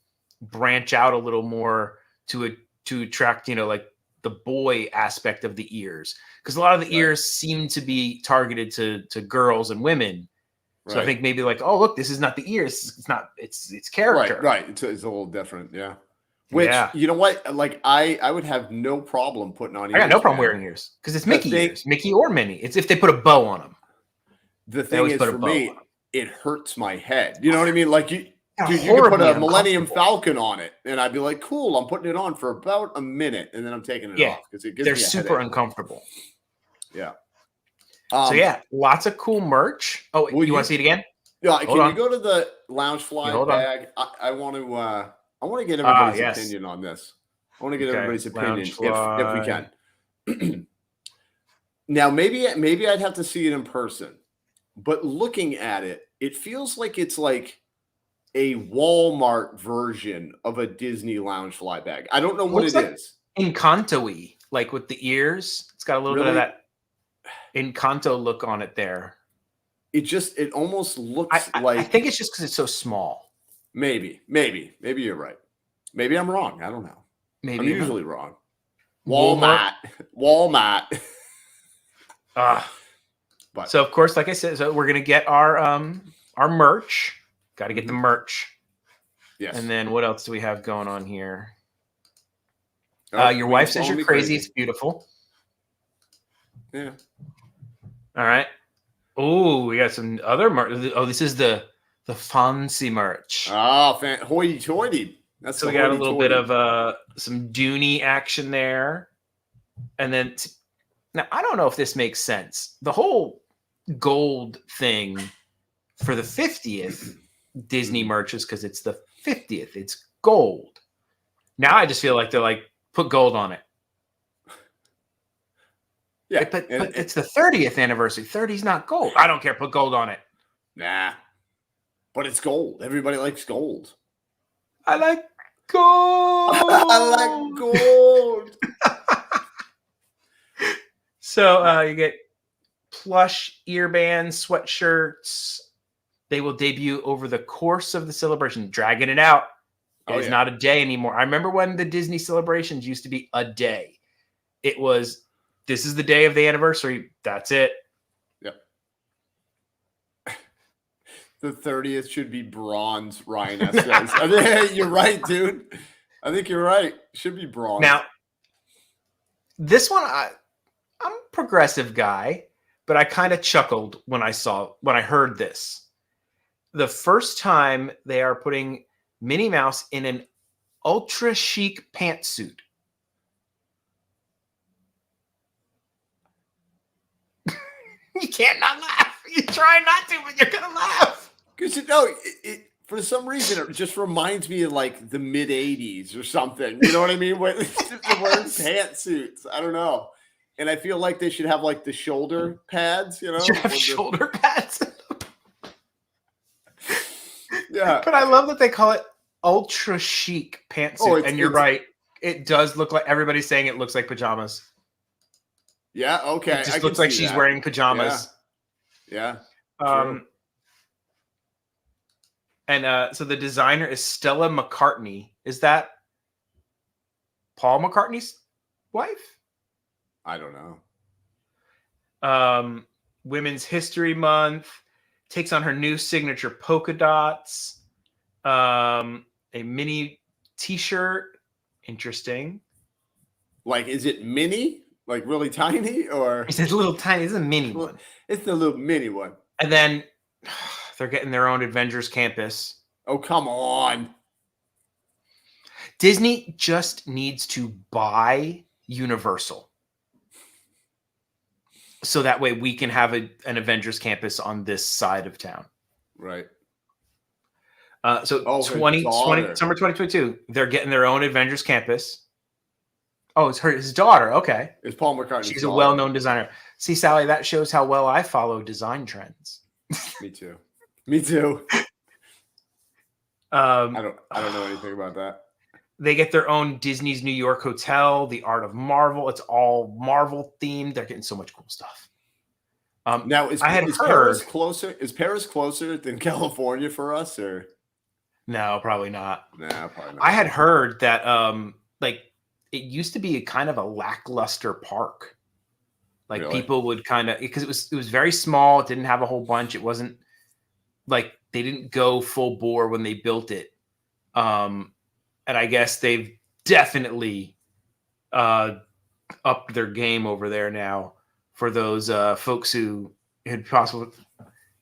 branch out a little more to attract, like the boy aspect of the ears. Because a lot of the ears seem to be targeted to girls and women. So I think maybe like, oh, look, this is not the ears. It's not, it's character. Right. It's a little different. Yeah. Which, you know what? Like, I would have no problem putting on ears. I got no problem wearing ears because it's Mickey ears. Mickey or Minnie. It's if they put a bow on them. The thing is, for me, it hurts my head. You know what I mean? Like, you could put a Millennium Falcon on it, and I'd be like, cool, I'm putting it on for about a minute, and then I'm taking it off. Because they're super uncomfortable. Yeah. So, lots of cool merch. Oh, you want to see it again? Yeah, can you go to the Lounge Fly bag? I want to get everybody's opinion on this. I want to get everybody's opinion if we can. Now, maybe I'd have to see it in person, but looking at it, it feels like it's like a Walmart version of a Disney lounge fly bag. I don't know what it is. Encanto-y, like with the ears. It's got a little bit of Really? that Encanto look on it there. It almost looks like. I think it's just because it's so small. Maybe you're right. Maybe I'm wrong. I don't know. Maybe I'm you're usually wrong. Walmart. But so of course, like I said, so we're gonna get our merch. Got to get the merch. Yes. And then what else do we have going on here? Oh, your wife says you're crazy. It's beautiful. Yeah. All right. Oh, we got some other merch. Oh, this is the fancy merch. Oh, hoity-toity. So we got a little bit of some Dooney action there. And then, now I don't know if this makes sense. The whole gold thing for the 50th Disney merch is because it's the 50th. It's gold. Now I just feel like they're like, put gold on it. Yeah, but it's the 30th anniversary. 30's not gold. I don't care. Put gold on it. Nah. But it's gold. Everybody likes gold. I like gold. I like gold. So you get plush earbands, sweatshirts. They will debut over the course of the celebration, dragging it out. It's not a day anymore. I remember when the Disney celebrations used to be a day. It was, this is the day of the anniversary. That's it. Yep. The 30th should be bronze, Ryan S. says. Hey, you're right, dude. I think you're right. Should be bronze. Now, this one, I'm a progressive guy, but I kind of chuckled when I heard this. The first time they are putting Minnie Mouse in an ultra chic pantsuit. You can't not laugh. You try not to, but you're gonna laugh. Because it for some reason it just reminds me of like the mid '80s or something. You know what I mean? When they're wearing pantsuits. I don't know. And I feel like they should have like the shoulder pads. You know, should have shoulder pads. Yeah, but I love that they call it ultra chic pantsuit. And you're right. It does look like everybody's saying it looks like pajamas. Yeah. Okay. It just looks like she's wearing pajamas. Yeah. And so the designer is Stella McCartney. Is that Paul McCartney's wife? I don't know. Women's History Month. Takes on her new signature polka dots. A mini t-shirt. Interesting. Like, is it mini? Like really tiny? Or is it a little tiny? It's a mini one. It's the little mini one. And then they're getting their own Avengers campus. Oh, come on. Disney just needs to buy Universal. So that way we can have an Avengers campus on this side of town. Right. So summer 2022, they're getting their own Avengers campus. Oh, it's his daughter. Okay. It's Paul McCartney. She's a well-known designer. See, Sally, that shows how well I follow design trends. Me too. Me too. I don't know anything about that. They get their own Disney's New York hotel, the Art of Marvel. It's all Marvel themed. They're getting so much cool stuff. Now, is Paris closer? Is Paris closer than California for us, or no? Probably not. Nah, probably not. I had heard that like it used to be kind of a lackluster park. Like really? People would kind of, because it was very small. It didn't have a whole bunch. It wasn't like they didn't go full bore when they built it. And I guess they've definitely upped their game over there now for those folks who had possibly.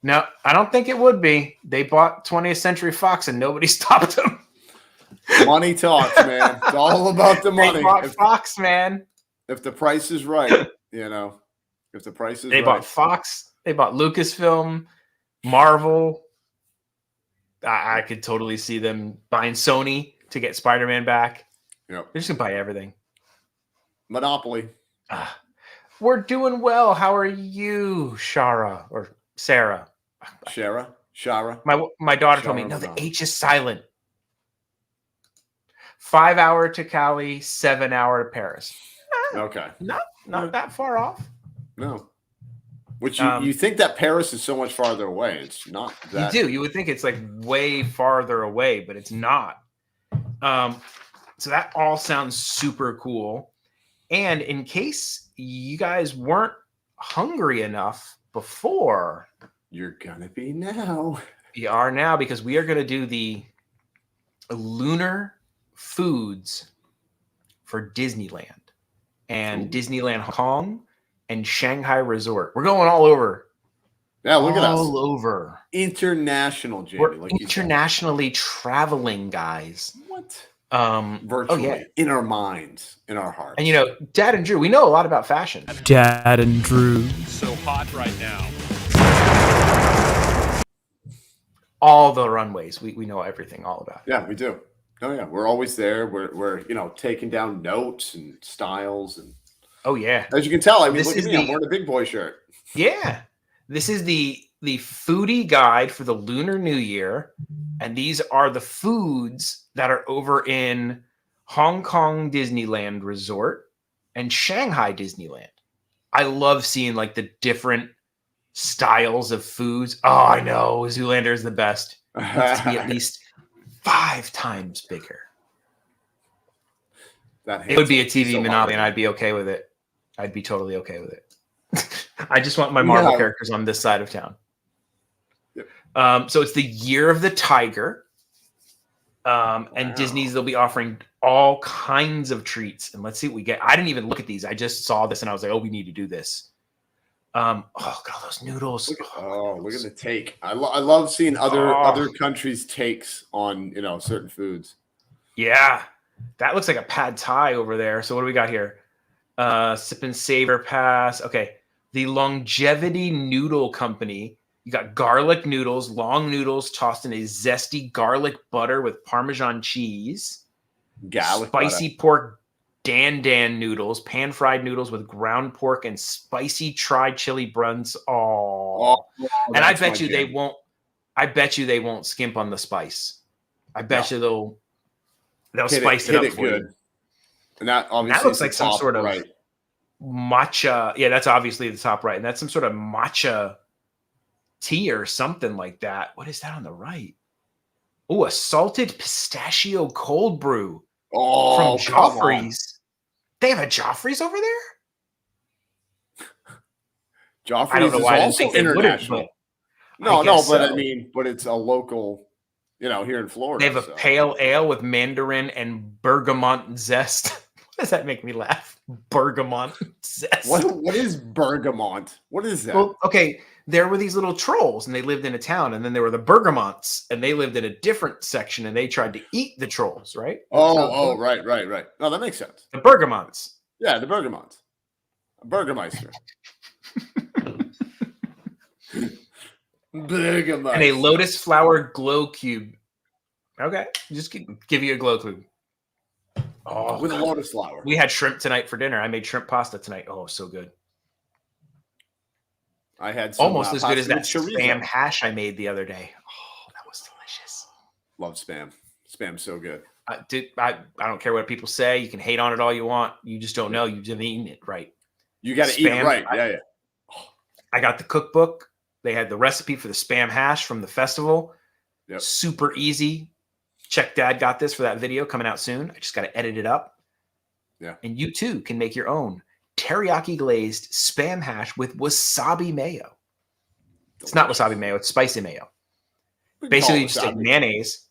No, I don't think it would be. They bought 20th Century Fox and nobody stopped them. Money talks, man. It's all about the money. They bought Fox, man. If the price is right, you know. If the price is right. They bought Fox. They bought Lucasfilm, Marvel. I could totally see them buying Sony to get Spider-Man back. Yep. They're just going to buy everything. Monopoly. We're doing well. How are you, Shara? Or Sarah? Shara? Shara. My daughter told me, Shara no, the Madonna. H is silent. 5 hour to Cali, 7 hour to Paris. Okay. Not that far off. No. Which you think that Paris is so much farther away. It's not that. You do. You would think it's like way farther away, but it's not. So that all sounds super cool. And in case you guys weren't hungry enough before, you're gonna be now. You are now, because we are going to do the lunar foods for Disneyland and Disneyland Hong Kong and Shanghai Resort. We're going all over. Yeah, look at us. All over. International, Jamie. We're like internationally traveling, guys. What? Virtually. In our minds, in our hearts. And you know, Dad and Drew, we know a lot about fashion. Dad and Drew. So hot right now. All the runways. We know everything all about it. Yeah, we do. Oh yeah. We're always there. We're taking down notes and styles and oh yeah. As you can tell, I mean, look at me, I'm wearing a big boy shirt. Yeah. This is the foodie guide for the Lunar New Year. And these are the foods that are over in Hong Kong Disneyland Resort and Shanghai Disneyland. I love seeing like the different styles of foods. Oh, I know. Zoolander is the best. It needs to be at least 5 times bigger. It would be a TV monopoly, and I'd be okay with it. I'd be totally okay with it. I just want my Marvel characters on this side of town. Yep. So it's the Year of the Tiger. And Disney's, they'll be offering all kinds of treats. And let's see what we get. I didn't even look at these. I just saw this and I was like, oh, we need to do this. Oh, look at all those noodles. Look at the take. I love seeing other countries' takes on, certain foods. Yeah. That looks like a pad thai over there. So what do we got here? Sip and Savor Pass. Okay. The Longevity Noodle Company. You got garlic noodles, long noodles tossed in a zesty garlic butter with Parmesan cheese. Spicy pork dan noodles, pan-fried noodles with ground pork and spicy tried chili buns. And I bet you they won't. I bet you they won't skimp on the spice. I bet you they'll spice it up for you. And that obviously looks like some sort of matcha. Yeah, that's obviously the top right, and that's some sort of matcha tea or something like that. What is that on the right? Oh, a salted pistachio cold brew from Joffrey's. They have a Joffrey's over there? Joffrey's I don't know why is I also didn't think they international. But it's a local, here in Florida. They have a pale ale with mandarin and bergamot zest. Why does that make me laugh? Bergamot zest. What is bergamot? What is that? Well, okay, there were these little trolls and they lived in a town, and then there were the bergamots and they lived in a different section and they tried to eat the trolls, right? Right. No, that makes sense. The bergamots. Yeah, the bergamots. Burgermeister. Burgermeister. And a lotus flower glow cube. Okay, just give you a glow cube. Oh, with a lotus flower. We had shrimp tonight for dinner. I made shrimp pasta tonight. Oh, so good. I had some, almost as good as that spam hash I made the other day. Oh, that was delicious. Love spam. Spam's so good. I don't care what people say. You can hate on it all you want. You just don't know. You haven't eaten it right. You got to eat it right. Yeah. I got the cookbook. They had the recipe for the spam hash from the festival. Yep. Super easy. Check Dad got this for that video coming out soon. I just got to edit it up. Yeah. And you too can make your own teriyaki glazed spam hash with wasabi mayo. It's not wasabi mayo, it's spicy mayo. Basically, you just take mayonnaise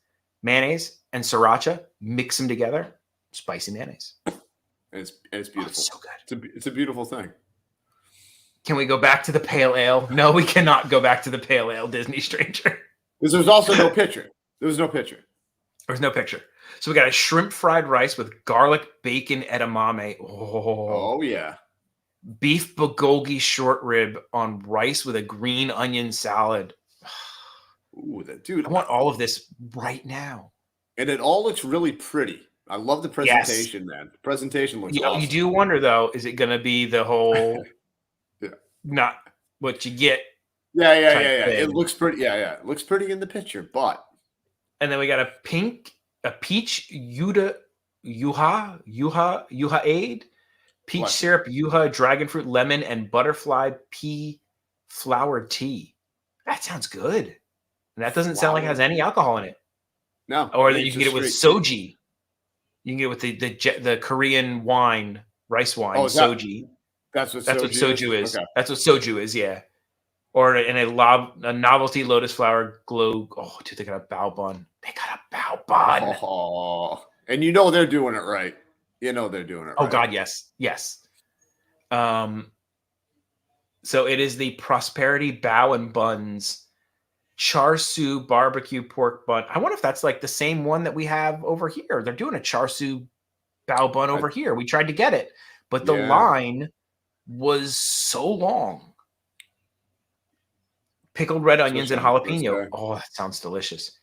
and sriracha, mix them together, spicy mayonnaise. And it's beautiful. It's so good. It's a beautiful thing. Can we go back to the pale ale? No, we cannot go back to the pale ale, Disney stranger. Because there's also no picture. There's no picture. There's no picture. So we got a shrimp fried rice with garlic bacon edamame. Oh yeah. Beef bulgogi short rib on rice with a green onion salad. Ooh, dude. I want all of this right now. And it all looks really pretty. I love the presentation, man. The presentation looks awesome. You do wonder though, is it going to be the whole not what you get Yeah. thing. It looks pretty. Yeah. It looks pretty in the picture, but. And then we got a peach yuha aid, peach Bless you. syrup, yuha, dragon fruit, lemon, and butterfly pea flower tea. That sounds good. And that doesn't sound like it has any alcohol in it. No. Or I then think you can it's get it with just straight soji. You can get it with the Korean wine, rice wine, soji. That's what soju is. Okay. That's what soju is, yeah. Or in a novelty lotus flower glow. Oh, dude, they got a bao bun. They got a bao bun. Oh, and you know they're doing it right. You know they're doing it right. Oh God, yes. So it is the Prosperity Bao and Buns char siu barbecue pork bun. I wonder if that's like the same one that we have over here. They're doing a char siu bao bun over here. We tried to get it, but the line was so long. Pickled red onions and jalapeno. Oh, that sounds delicious.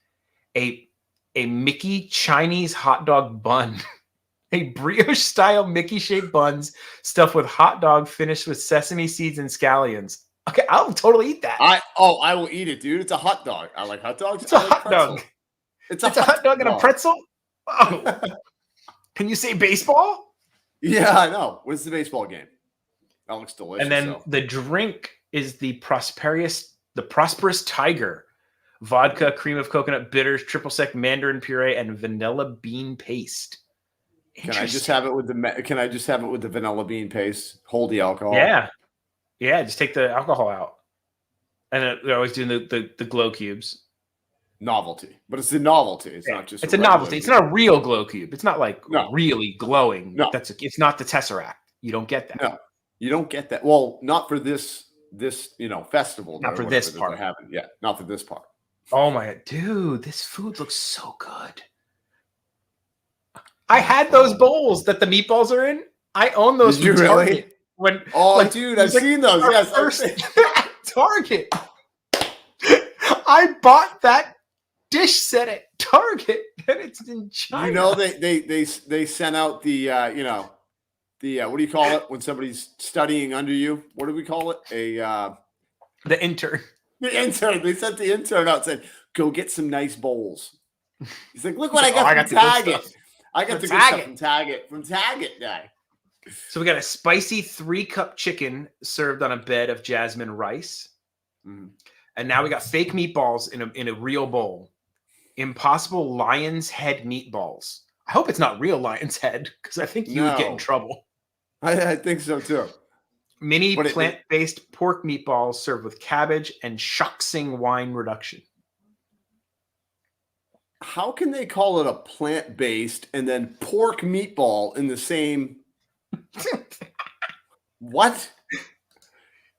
A Mickey Chinese hot dog bun. A brioche style Mickey shaped buns stuffed with hot dog finished with sesame seeds and scallions. Okay, I'll totally eat that. I will eat it, dude. It's a hot dog. I like hot dogs. It's a hot dog. It's a hot dog and a pretzel. Oh. Can you say baseball? Yeah, I know. What's the baseball game? That looks delicious. And then the drink is the Prosperous Tiger. Vodka, cream of coconut, bitters, triple sec mandarin puree, and vanilla bean paste. Can I just have it with the vanilla bean paste? Hold the alcohol. Yeah, just take the alcohol out. And they're always doing the glow cubes. Novelty. But it's the novelty. It's not just a novelty. It's not a real glow cube. It's not like really glowing. No. It's not the Tesseract. You don't get that. No. You don't get that. Well, not for this festival. Not for this part. Yeah, not for this part. Oh my God, dude, this food looks so good. I had those bowls that the meatballs are in. I own those. Did you really? Dude, I've seen those. Yes, first Target. I bought that dish set at Target, and it's in China. You know, they sent out the what do you call it when somebody's studying under you? What do we call it? The intern. The intern. They sent the intern out and said, "Go get some nice bowls." He's like, "Look what I got from Target. I got the good stuff from Target. From Target guy." So we got a spicy 3-cup chicken served on a bed of jasmine rice, and now we got fake meatballs in a real bowl. Impossible lion's head meatballs. I hope it's not real lion's head because I think you would get in trouble. I think so too. Mini plant-based pork meatballs served with cabbage and Shaksing wine reduction. How can they call it a plant-based and then pork meatball in the same? What?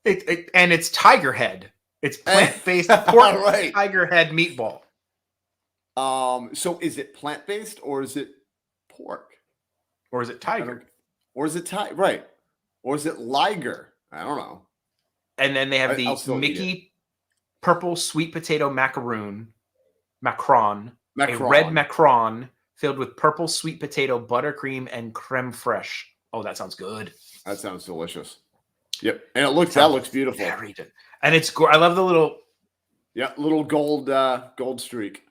And it's tiger head. It's plant-based pork tiger head meatball. So is it plant-based or is it pork? Or is it tiger? Or is it right? Or is it liger? I don't know. And then they have the Mickey purple sweet potato macaron, a red macaron filled with purple sweet potato, buttercream, and creme fraiche. Oh, that sounds good. That sounds delicious. Yep, and that looks beautiful. Very good. And it's I love the little little gold streak.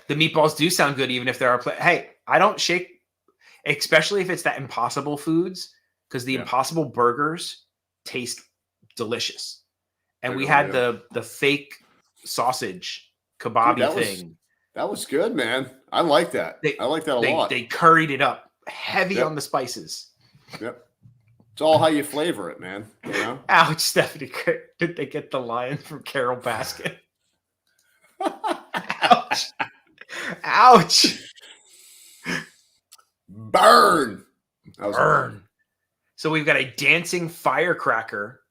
The meatballs do sound good, even if there are. Hey, I don't shake, especially if it's that Impossible Foods, because the Impossible burgers taste delicious. And we had the fake sausage kebab thing. That was good, man. I like that. I like that a lot. They curried it up heavy on the spices. Yep. It's all how you flavor it, man. You know? Ouch, Stephanie. Did they get the lion from Carol Baskin? Ouch. Ouch. Burn. Burn. So we've got a dancing firecracker,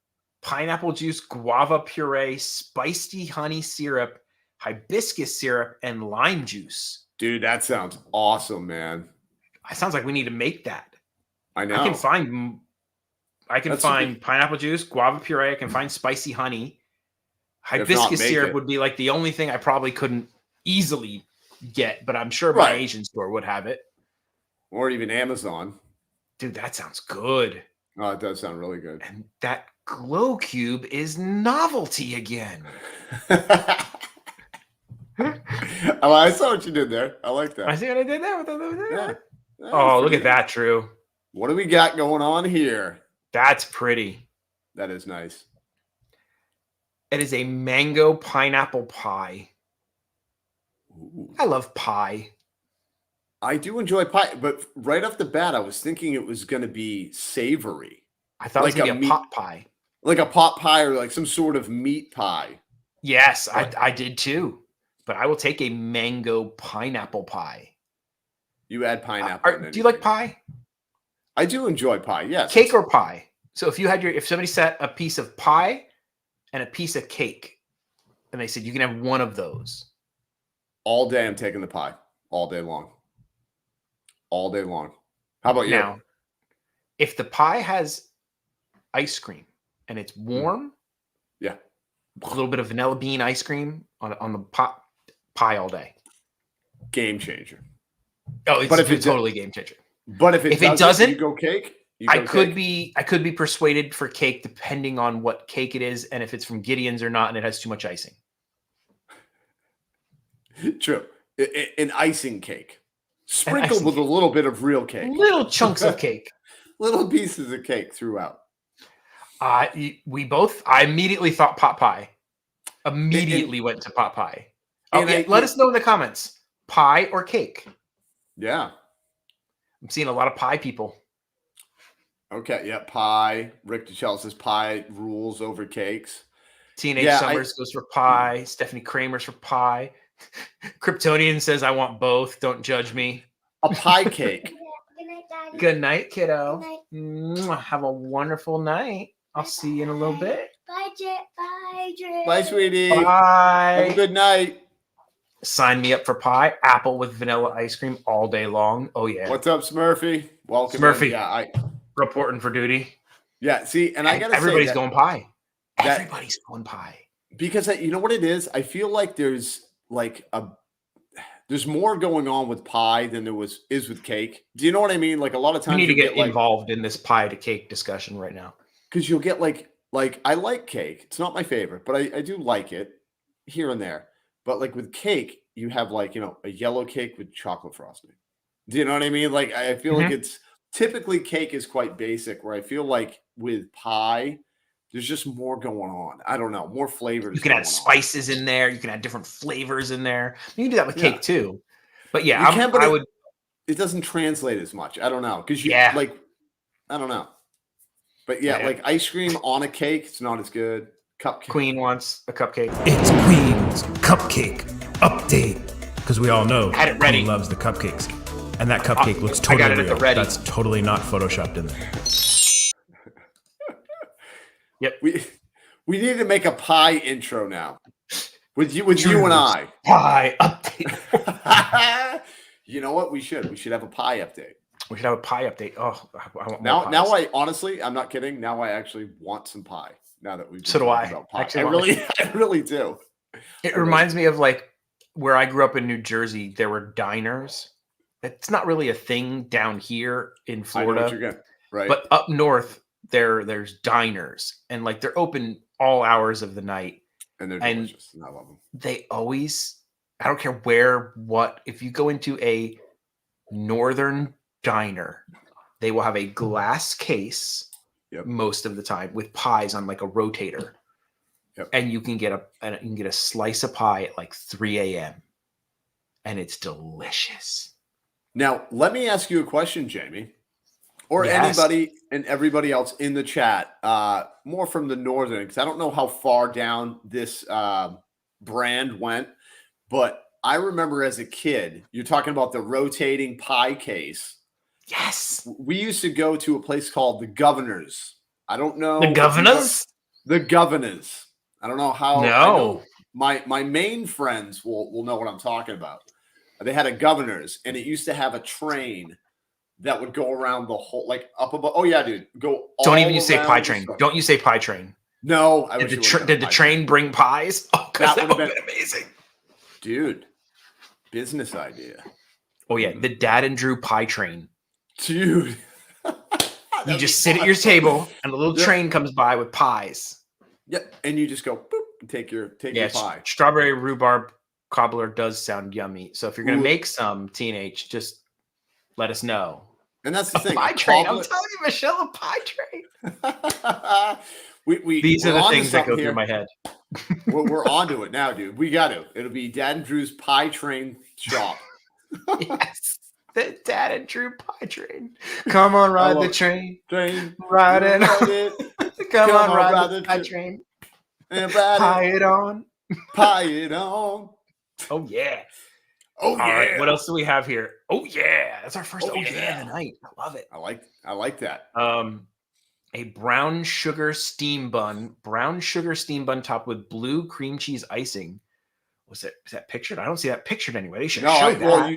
pineapple juice, guava puree, spicy honey syrup, hibiscus syrup, and lime juice. Dude, that sounds awesome, man. It sounds like we need to make that. I know. I can find pineapple juice, guava puree. I can find spicy honey. Hibiscus syrup would be like the only thing I probably couldn't easily get, but I'm sure my Asian store would have it. Or even Amazon. Dude, that sounds good. Oh, it does sound really good. And that glow cube is novelty again. Oh, I saw what you did there. I like that. I see what I did there. Yeah. Oh, look at that, Drew. What do we got going on here? That's pretty. That is nice. It is a mango pineapple pie. Ooh. I love pie. I do enjoy pie, but right off the bat, I was thinking it was going to be savory. I thought Like it was going to be a a pot pie. Like a pot pie or like some sort of meat pie. Yes, But- I did too. But I will take a mango pineapple pie. You add pineapple. in Do you like anything. pie? I do enjoy pie. Yes. Cake or pie? So if somebody set a piece of pie and a piece of cake, and they said you can have one of those. All day I'm taking the pie. All day long. All day long. How about you? Now, if the pie has ice cream and it's warm, Yeah. a little bit of vanilla bean ice cream on the pie all day. Game changer. Oh, it's But if a it totally game changer. But if it doesn't, you go cake. You I go could cake? be persuaded for cake depending on what cake it is and if it's from Gideon's or not and it has too much icing. True. An icing cake. Sprinkled icing with a cake. little bit of real cake. Little chunks of cake. Little pieces of cake throughout. I immediately thought pot pie. Immediately went to pot pie. Oh, and yeah, let us know in the comments. Pie or cake? Yeah. I'm seeing a lot of pie people. Okay. Yeah. Pie. Rick DeChelle says pie rules over cakes. Teenage Yeah, Summers goes for pie. Stephanie Kramer's for pie. Kryptonian says, I want both. Don't judge me. A pie cake. Good night, Daddy. Good night, kiddo. Good night. Mwah. Have a wonderful night. I'll see you in a little bit. Bye, Jet. Bye, Jet. Bye, sweetie. Have a Bye. good night. Sign me up for pie. Apple with vanilla ice cream all day long. Oh, yeah. What's up, Smurfy? Welcome. Smurfy. In. Yeah. Reporting for duty. Yeah. See, and I gotta Everybody's say going pie. that- Everybody's going pie. because you know what it is. I feel like there's more going on with pie than there is with cake. Do you know what I mean? Like a lot of We times need to you get like, involved in this pie to cake discussion right now. because you'll get like I like cake. It's not my favorite, but I do like it here and there. But like with cake, you have like, a yellow cake with chocolate frosting. Do you know what I mean? Like I feel like it's typically cake is quite basic, where I feel like with pie, there's just more going on. I don't know, more flavors. You can going add on. spices in there. You can add different flavors in there. You can do that with Yeah. cake too. But yeah, You can, but I would. It doesn't translate as much. I don't know. Because Yeah. I don't know. But yeah, Yeah. like ice cream on a cake, it's not as good. Cupcake. Queen wants a cupcake. It's Queen's Cupcake Update. Because we all know Had it ready. Queen loves the cupcakes. And that cupcake looks I totally got it at the real. ready. That's totally not photoshopped in there. Yep. We need to make a pie intro now. With you and I. Pie update. You know what? We should have a pie update. We should have a pie update. Oh, I want Now more now pies. I honestly, I'm not kidding. Now I actually want some pie. Now that we've been So do talking I. about pie. Actually I want really I really do. It reminds me of like where I grew up in New Jersey. There were diners. It's not really a thing down here in I know Florida, what you're getting. Right. but up north there's diners, and like they're open all hours of the night. and they're and- delicious. And I love them. They always, I don't care where, what, if you go into a northern diner, they will have a glass case Yep. most of the time with pies on like a rotator. Yep. And you can get a slice of pie at like 3 a.m. and it's delicious. Now, let me ask you a question, Jamie, or Yes. anybody and everybody else in the chat, more from the northern, because I don't know how far down this brand went, but I remember as a kid, you're talking about the rotating pie case. Yes. We used to go to a place called the Governors. I don't know. The Governors? The Governors. I don't know how. I No. know my main friends will know what I'm talking about. They had a Governors, and it used to have a train that would go around the whole, like up above. Oh yeah, dude, go. Don't all even you say around pie the train. store. Don't you say pie train. No, I Did wish the, it would've been did a the pie train bring pies? Oh, because that That would would've have been amazing. dude. Business idea, Oh yeah, the Dad and Drew pie train. dude. You just sit at your table, and a little Yep. train comes by with pies. Yep, and you just go boop, and take your pie. Strawberry rhubarb cobbler does sound yummy. So if you're gonna Ooh. make some, teenage, just let us know. And that's the A thing. pie train. I'm telling you, Michelle, a pie train. These are the things that go through my head. We're onto it now, dude. We got to. It'll be Dad and Drew's pie train shop. Yes, the Dad and Drew pie train. Come on, ride the train. Ride it. Come on, ride the pie train. And pie it on. Pie it on. Oh yeah. Oh All yeah. right, what else do we have here? Oh yeah, that's our first. Oh yeah, of the night. I love it. I like that. A brown sugar steam bun topped with blue cream cheese icing. Is that pictured? I don't see that pictured anywhere. They should show that. Well,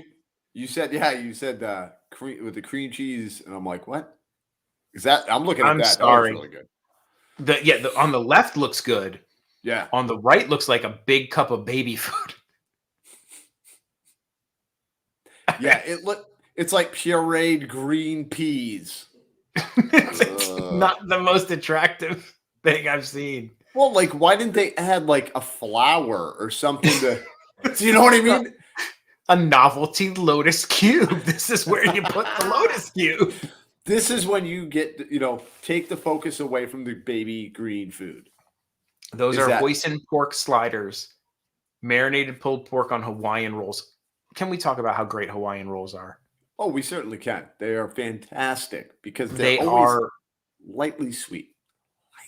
you said cream with the cream cheese, and I'm like, what? Is that? I'm looking at that. Sorry. That was really good. On the left looks good. Yeah. On the right looks like a big cup of baby food. Yeah, it's like pureed green peas. It's not the most attractive thing I've seen. Well, like, why didn't they add like a flower or something to? Do you know what I mean? A novelty lotus cube. This is where you put the lotus cube. This is when you get, take the focus away from the baby green food. Those are hoisin pork sliders, marinated pulled pork on Hawaiian rolls. Can we talk about how great Hawaiian rolls are? Oh, we certainly can. They are fantastic because they are lightly sweet.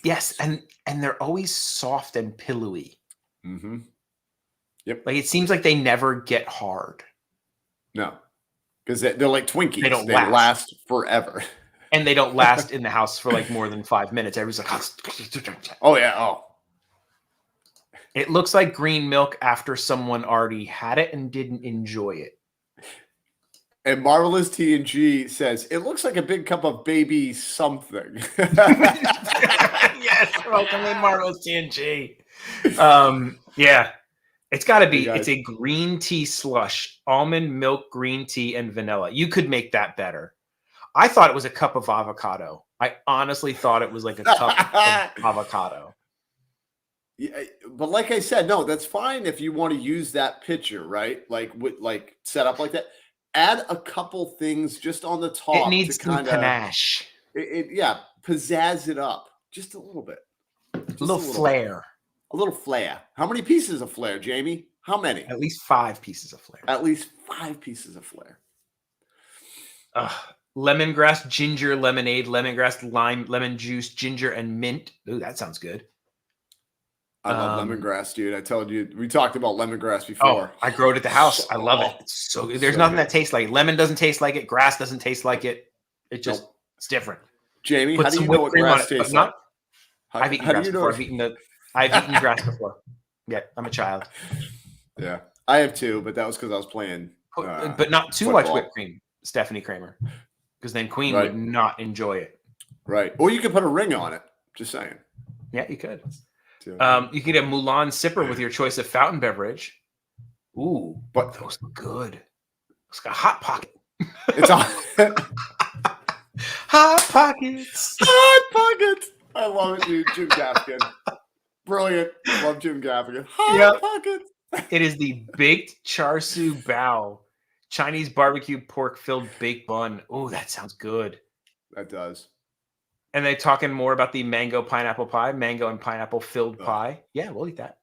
Yes, and they're always soft and pillowy. Mm-hmm. Yep. Like it seems like they never get hard. No, because they're like Twinkies. They don't last forever. And they don't last in the house for like more than 5 minutes. Everybody's like, oh yeah, oh. It looks like green milk after someone already had it and didn't enjoy it. And Marvelous TNG says, it looks like a big cup of baby something. Yes, welcome in Marvelous TNG. Yeah, it's got to be, it's a green tea slush, almond milk, green tea, and vanilla. You could make that better. I thought it was a cup of avocado. I honestly thought it was like a cup of avocado. Yeah, but like I said, no, that's fine if you want to use that picture, right? Like set up like that. Add a couple things just on the top. It needs some panache. Pizzazz it up just a little bit. Just a little flair. A little flair. How many pieces of flair, Jamie? How many? At least 5 pieces of flair. At least 5 pieces of flair. Lemongrass, ginger, lemonade, lemongrass, lime, lemon juice, ginger, and mint. Ooh, that sounds good. I love lemongrass, dude. I told you, we talked about lemongrass before. Oh, I grow it at the house. I love it. It's so good. There's nothing that tastes like it. Lemon doesn't taste like it. Grass doesn't taste like it. It just, it's different. Jamie, how do you know what grass tastes like? I've eaten grass before. I've eaten grass before. Yeah, I'm a child. Yeah, I have too, but that was because I was playing. But not too much whipped cream, Stephanie Kramer, because then Queen would not enjoy it. Right. Or you could put a ring on it. Just saying. Yeah, you could. You could have Mulan sipper with your choice of fountain beverage. Ooh, but those look good. It's got Hot Pocket. It's on Hot Pockets. Hot Pockets. I love it, dude. Jim Gaffigan. Brilliant. Love Jim Gaffigan. Hot Pockets. It is the baked char siu bao, Chinese barbecue pork filled baked bun. Oh, that sounds good. That does. And they're talking more about the mango pineapple pie, mango and pineapple filled pie. Yeah, we'll eat that.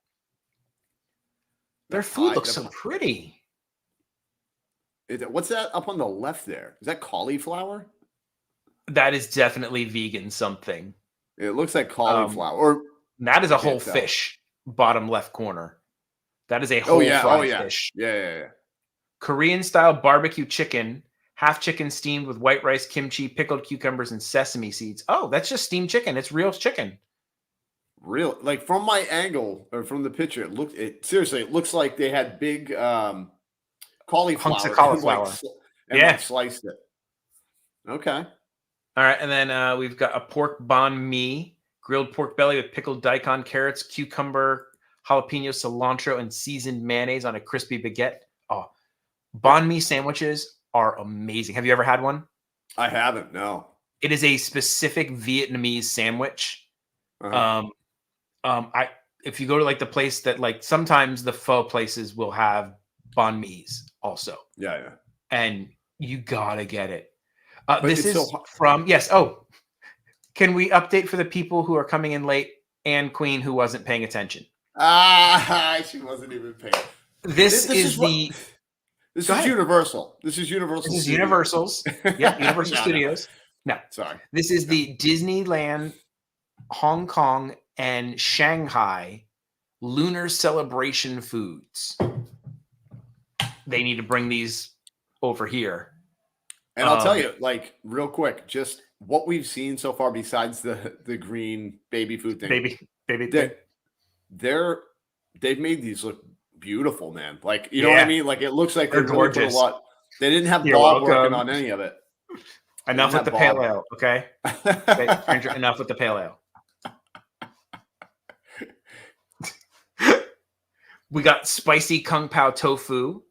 Their food looks so pretty. What's that up on the left there? Is that cauliflower? That is definitely vegan something. It looks like cauliflower. That is a whole fish, bottom left corner. That is a whole fried fish. Yeah. Korean style barbecue chicken. Half chicken steamed with white rice, kimchi, pickled cucumbers, and sesame seeds. Oh, that's just steamed chicken. It's real chicken. Real, like from my angle or from the picture, seriously, it looks like they had big cauliflower. Hunks of cauliflower. And sliced it. Okay. All right, and then we've got a pork banh mi, grilled pork belly with pickled daikon, carrots, cucumber, jalapeno, cilantro, and seasoned mayonnaise on a crispy baguette. Oh, banh mi sandwiches are amazing. Have you ever had one? I haven't, no. It is a specific Vietnamese sandwich. Uh-huh. If you go to like the place that like sometimes the pho places will have banh mi's also. Yeah. And you gotta get it. But This it's is so from yes. Oh, can we update for the people who are coming in late and Queen who wasn't paying attention? She wasn't even paying. This This is the. This Go is ahead. Universal. This is Universal. This is Studios. Universal's. Yep, Universal No, Studios. No, sorry. this is the Disneyland, Hong Kong, and Shanghai Lunar Celebration foods. They need to bring these over here. And I'll tell you, like, real quick, just what we've seen so far, besides the green baby food thing, they've made these look beautiful, man. Like, you know what I mean? Like, it looks like they're really put gorgeous. a lot. They didn't have Bob working on any of it. Enough with the pale ale, okay? Enough with the pale ale. We got spicy kung pao tofu,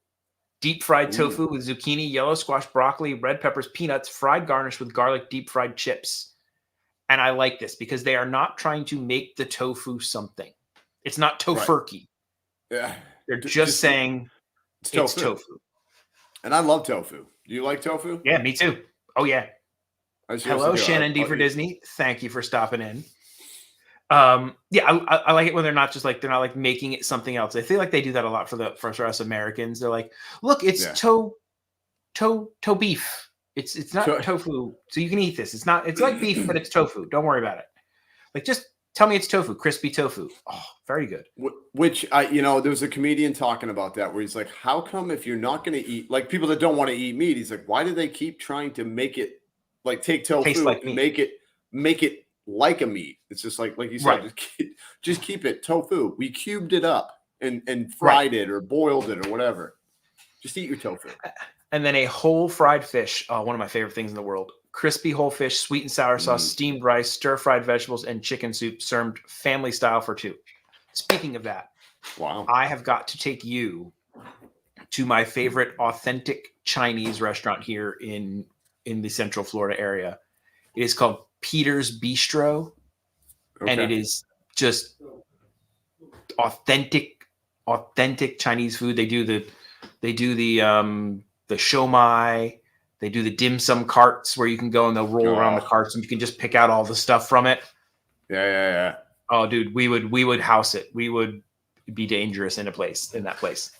deep fried tofu with zucchini, yellow squash, broccoli, red peppers, peanuts, fried garnish with garlic, deep fried chips. And I like this because they are not trying to make the tofu something. It's not tofurkey. Yeah. They're just saying it's tofu. And I love tofu. Do you like tofu? Yeah, me too. Oh, yeah. Hello, Shannon D for Disney. Thank you for stopping in. I like it when they're not like making it something else. I feel like they do that a lot for us Americans. They're like, look, it's toe beef. It's not tofu, so you can eat this. It's like beef, but it's tofu. Don't worry about it. Like, just tell me it's tofu, crispy tofu. Oh, very good. Which there was a comedian talking about that where he's like, how come if you're not going to eat, like people that don't want to eat meat, he's like, why do they keep trying to make it like take tofu like and make it like a meat? It's just like you said, just keep it tofu. We cubed it up and fried it or boiled it or whatever. Just eat your tofu. And then a whole fried fish. Oh, one of my favorite things in the world. Crispy whole fish, sweet and sour sauce, steamed rice, stir-fried vegetables, and chicken soup served family style for two. Speaking of that, wow, I have got to take you to my favorite authentic Chinese restaurant here in the Central Florida area. It is called Peter's Bistro, and it is just authentic Chinese food. They do the shomai. They do the dim sum carts where you can go and they'll roll around the carts and you can just pick out all the stuff from it. Yeah. Oh, dude, we would house it. We would be dangerous in that place.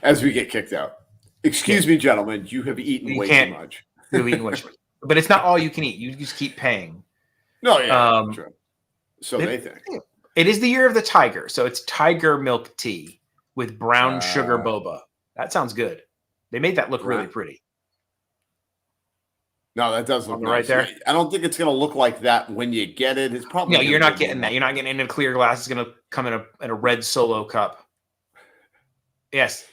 As we get kicked out. Excuse me, gentlemen, you have eaten way too much. You've eaten way too much. But it's not all you can eat. You just keep paying. No, yeah, true. So they think. It is the year of the tiger. So it's tiger milk tea with brown sugar boba. That sounds good. They made that look really pretty. No, that does look nice. Right there. I don't think it's going to look like that when you get it. It's probably no. You're not getting that. You're not getting in a clear glass. It's going to come in a red Solo cup. Yes,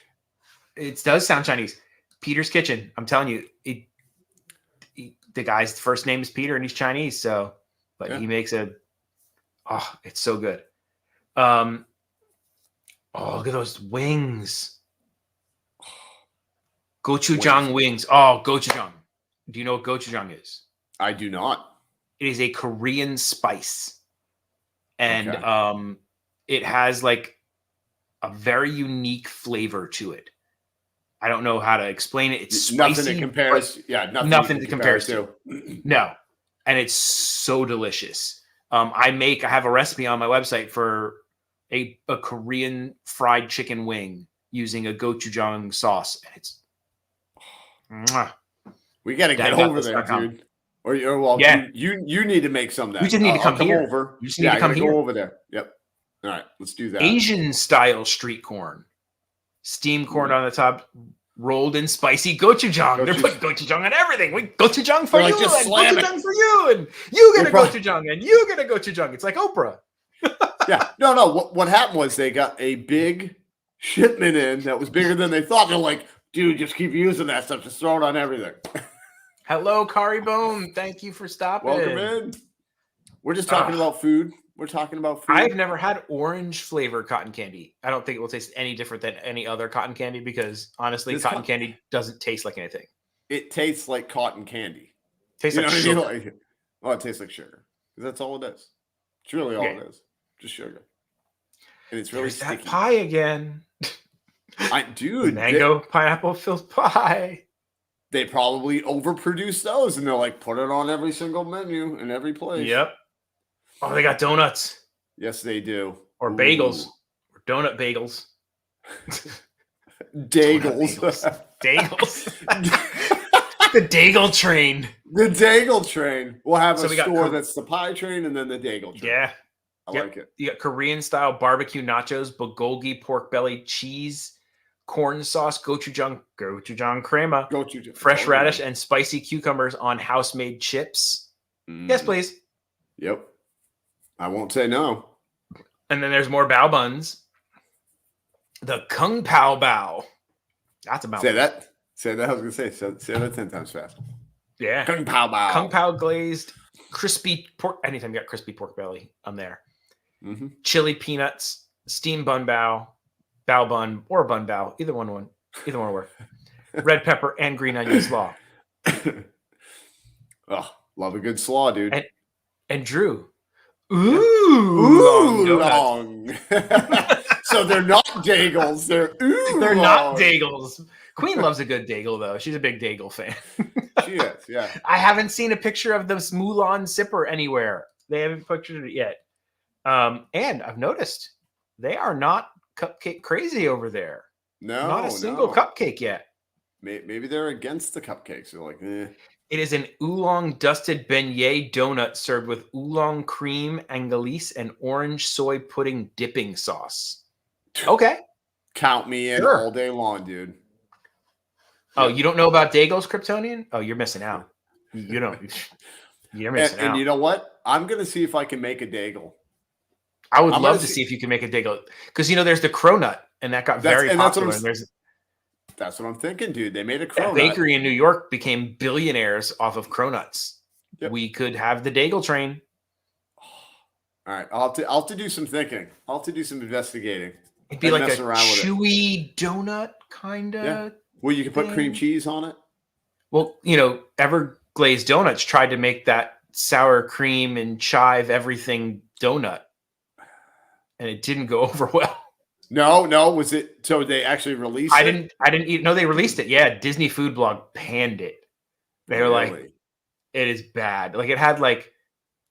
it does sound Chinese. Peter's Kitchen. I'm telling you, the guy's first name is Peter and he's Chinese. So, but he makes it's so good. Look at those wings. Gochujang wings. Oh, gochujang. Do you know what gochujang is? I do not. It is a Korean spice. And it has like a very unique flavor to it. I don't know how to explain it. It's spicy. Nothing to compare. Nothing to compare to. No. And it's so delicious. I have a recipe on my website for a Korean fried chicken wing using a gochujang sauce. And it's we got to get over there, dude. Or you need to make some of that. You just need to come here. Over. You just need to come here. Go over there. Yep. All right, let's do that. Asian style street corn, steamed corn on the top, rolled in spicy gochujang. They're putting gochujang on everything. Gochujang for you, and gochujang for you, and you get a gochujang, and you get a gochujang. It's like Oprah. Yeah. No. What happened was they got a big shipment in that was bigger than they thought. They're like, dude, just keep using that stuff. Just throw it on everything. Hello, Kari Bone. Thank you for stopping. Welcome in. We're just talking about food. We're talking about food. I've never had orange flavor cotton candy. I don't think it will taste any different than any other cotton candy because honestly, cotton candy doesn't taste like anything. It tastes like cotton candy. Tastes You like know what I sugar. mean? Like, oh, it tastes like sugar. That's all it is. It's really all Yeah. it is. Just sugar. And it's really There's that sticky. pie again. Dude, Mango pineapple filled pie. they probably overproduce those, and they're like, put it on every single menu in every place. Yep. Oh, they got donuts Yes, they do. or bagels or donut bagels. Dagels. Dagels. The Daigle train. The Daigle train. We'll have So a we got store that's the pie train and then the Daigle train. Yeah. I Yep. like it. You got Korean style barbecue nachos, bulgogi, pork belly, cheese, corn sauce, gochujang crema, fresh radish, and spicy cucumbers on house-made chips. Yes, please. Yep. I won't say no. And then there's more bao buns. The Kung Pao Bao. That's about Say that. Say that. I was gonna say. Say that 10 times fast. Yeah. Kung Pao Bao. Kung Pao glazed, crispy pork. Anytime you got crispy pork belly, I'm there. Mm-hmm. Chili peanuts, steamed bun bao, bao bun, or bun bao. Either one will work. Red pepper and green onion slaw. Oh, love a good slaw, dude. And Drew. Ooh, long. So they're not Dagels. They're not Dagels. Queen loves a good Daigle, though. She's a big Daigle fan. She is, yeah. I haven't seen a picture of this Mulan sipper anywhere. They haven't pictured it yet. And I've noticed they are not cupcake crazy over there. No, not a single cupcake yet. Maybe they're against the cupcakes. They're like, eh. It is an oolong dusted beignet donut served with oolong cream, angelis, and orange soy pudding dipping sauce. Okay. Count me in all day long, dude. Oh, you don't know about Daigle's Kryptonian? Oh, you're missing out. You don't. You're missing out. And you know what? I'm going to see if I can make a Daigle. I would love to see if you can make a Daigle. Because, there's the cronut, and that got very popular. That's what I'm thinking, dude. They made a cronut. A bakery in New York became billionaires off of cronuts. Yep. We could have the Daigle train. All right. I'll have to do some thinking. I'll have to do some investigating. It'd be like a chewy donut kind of. Yeah. Well, you can put cream cheese on it. Well, Everglazed Donuts tried to make that sour cream and chive everything donut, and it didn't go over well. No. Was it? So they actually released it? I didn't eat. No, they released it. Yeah, Disney Food Blog panned it. They were like, it is bad. Like it had like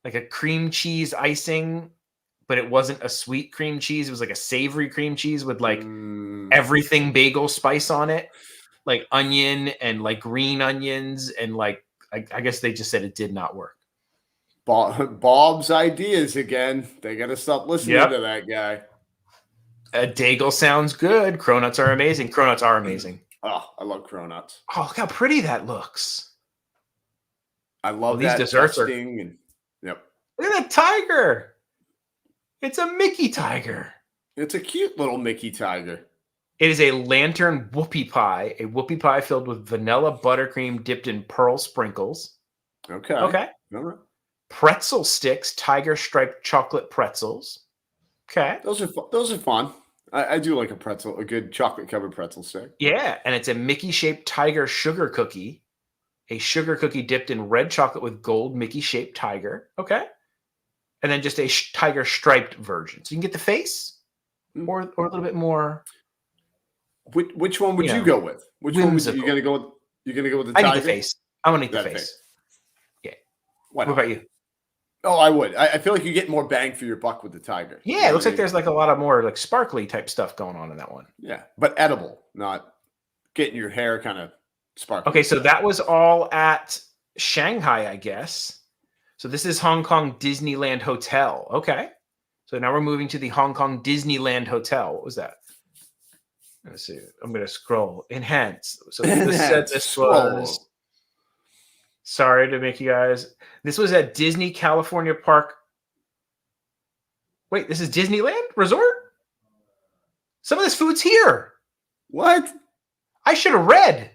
a cream cheese icing, but it wasn't a sweet cream cheese. It was like a savory cream cheese with like everything bagel spice on it, like onion and like green onions, and like I guess they just said it did not work. Bob's ideas again. They got to stop listening to that guy. A Daigle sounds good. Cronuts are amazing. Cronuts are amazing. Oh, I love cronuts. Oh, look how pretty that looks. I love these desserts. Yep. Look at that tiger. It's a Mickey tiger. It's a cute little Mickey tiger. It is a lantern whoopie pie. A whoopie pie filled with vanilla buttercream dipped in pearl sprinkles. Okay. All right. Pretzel sticks, tiger striped chocolate pretzels. Okay. Those are fun. I do like a good chocolate covered pretzel stick. Yeah, and it's a Mickey shaped tiger sugar cookie. A sugar cookie dipped in red chocolate with gold Mickey shaped tiger. Okay. And then just a tiger striped version. So you can get the face or a little bit more. Which one would you go with? Which whimsical. one would you gonna go with? You're gonna go with the tiger? I need the face. I want to eat the face. Yeah. What about you? Oh, I would. I feel like you get more bang for your buck with the tiger. Yeah, it looks like there's like a lot of more like sparkly type stuff going on in that one. Yeah, but edible, not getting your hair kind of sparkly. Okay, so that was all at Shanghai, I guess. So this is Hong Kong Disneyland Hotel. Okay. So now we're moving to the Hong Kong Disneyland Hotel. What was that? Let's see. I'm going to scroll. Enhance. So this said this was... Sorry to make you guys... This was at Disney California Park. Wait, this is Disneyland Resort? Some of this food's here. What? I should have read.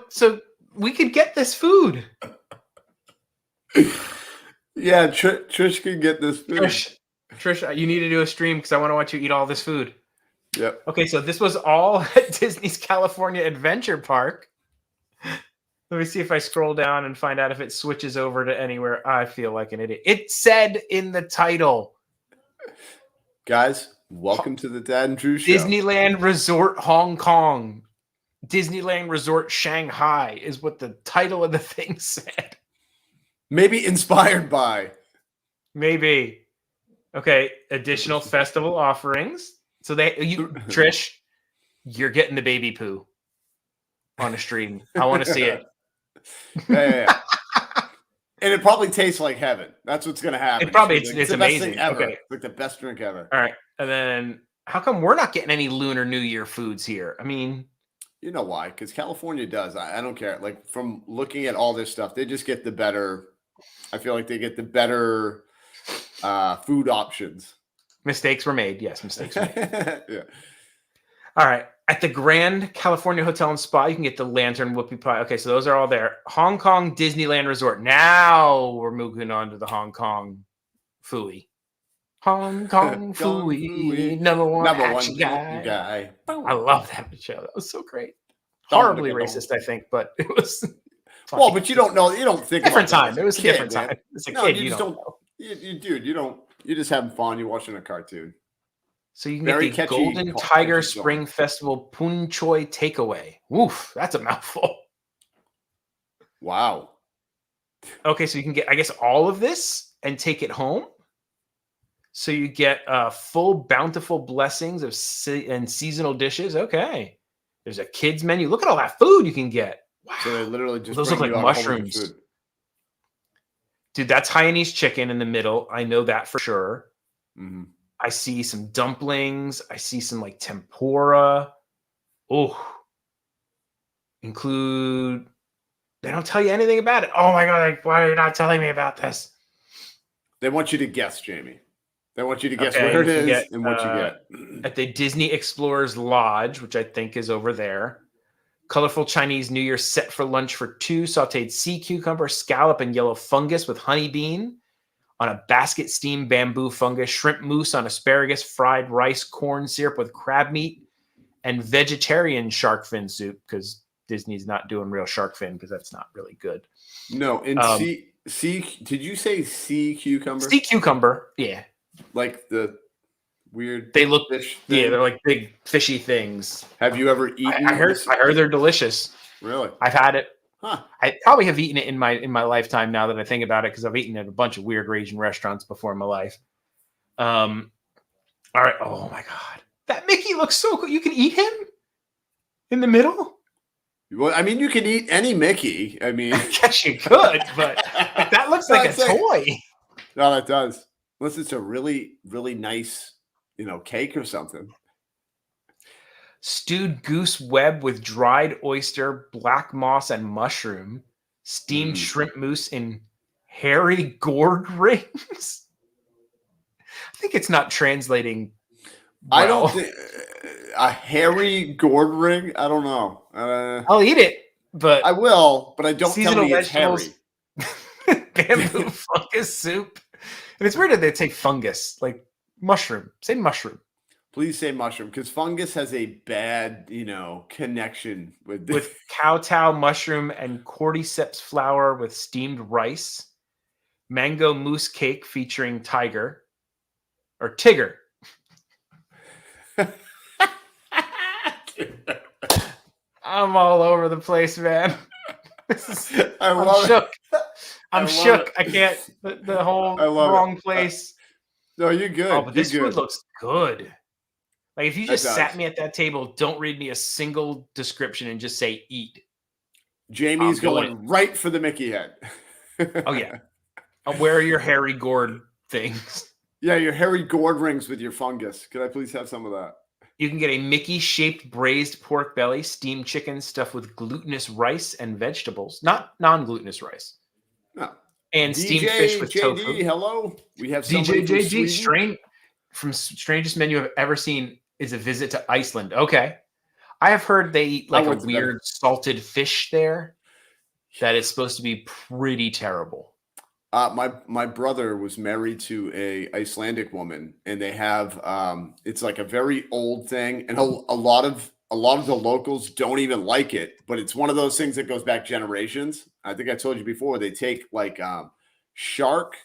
So we could get this food. Yeah, Trish can get this food. Trish, you need to do a stream because I want to watch you eat all this food. Yep. Okay, so this was all at Disney's California Adventure Park. Let me see if I scroll down and find out if it switches over to anywhere. I feel like an idiot. It said in the title, Guys, welcome to the Dad and Drew Show. Disneyland Resort Hong Kong. Disneyland Resort Shanghai is what the title of the thing said. Maybe inspired by. Maybe. Okay, additional festival offerings. So Trish, you're getting the baby poo on a stream. I want to see it. Yeah. And it probably tastes like heaven. That's what's going to happen. It's the amazing. Best thing ever. Okay. It's like the best drink ever. All right. And then how come we're not getting any Lunar New Year foods here? I mean, you know why? Because California does. I don't care. Like from looking at all this stuff, they just get the better. I feel like they get the better food options. Mistakes were made. Yes, mistakes were made. Yeah. All right. At the Grand California Hotel and Spa, you can get the lantern whoopie pie. Okay, so those are all there. Hong Kong Disneyland Resort. Now we're moving on to the Hong Kong foodie. Hong Kong foodie, number one action guy. I love that show. That was so great. Horribly racist, I think, but it was. Well, but you don't know. You don't think different about time. It was a different time. It's a kid. You don't know. You don't. You're just having fun. You're watching a cartoon. So you can get the Golden Tiger Spring Festival Pun Choi takeaway. Woof, that's a mouthful. Wow. Okay, so you can get, I guess, all of this and take it home. So you get full bountiful blessings of and seasonal dishes. Okay. There's a kids menu. Look at all that food you can get. Wow. So they literally just those look like mushrooms. Dude, that's Hainanese chicken in the middle. I know that for sure. Mm-hmm. I see some dumplings. I see some like tempura. Oh, include. They don't tell you anything about it. Oh my God. Why are you not telling me about this? They want you to guess, Jamie. They want you to guess where it is and what you get. At the Disney Explorers Lodge, which I think is over there. Colorful Chinese New Year set for lunch for two. Sauteed sea cucumber, scallop, and yellow fungus with honey bean. On a basket steamed bamboo fungus, shrimp mousse on asparagus, fried rice, corn syrup with crab meat, and vegetarian shark fin soup, because Disney's not doing real shark fin because that's not really good. No, and did you say sea cucumber? Sea cucumber, yeah. Like the weird they look fish thing? Yeah, they're like big fishy things. Have you ever eaten I heard they're delicious. Really? I've had it. Huh. I probably have eaten it in my lifetime now that I think about it, because I've eaten at a bunch of weird Asian restaurants before in my life. All right. Oh my God. That Mickey looks so cool. You can eat him in the middle? Well, I mean, you can eat any Mickey. I mean, I guess you could, but that looks like a toy. No, that does. Unless it's a really, really nice, cake or something. Stewed goose web with dried oyster, black moss, and mushroom. Steamed shrimp mousse in hairy gourd rings. I think it's not translating well. I don't think a hairy gourd ring. I don't know. I'll eat it, but I will. But I don't tell me it's hairy. Bamboo fungus soup, and it's weird that they take fungus like mushroom. Say mushroom. Please say mushroom, because fungus has a bad, connection with kowtow mushroom and cordyceps flour with steamed rice, mango mousse cake featuring tiger or tigger. I'm all over the place, man. I'm shook. I'm shook. I can't. The whole wrong place. No, you're good. Oh, but this food looks good. Like, if you just sat me at that table, don't read me a single description and just say eat. Jamie's going right for the Mickey head. Oh, yeah. Where are your hairy gourd things? Yeah, your hairy gourd rings with your fungus. Could I please have some of that? You can get a Mickey-shaped braised pork belly, steamed chicken stuffed with glutinous rice and vegetables. Not non-glutinous rice. No. And steamed fish with tofu. Hello. We have DJ from strangest menu I've ever seen is a visit to Iceland. Okay. I have heard they eat like a weird salted fish there that is supposed to be pretty terrible. My brother was married to a Icelandic woman, and they have it's like a very old thing, and a lot of the locals don't even like it, but it's one of those things that goes back generations. I think I told you before. They take like shark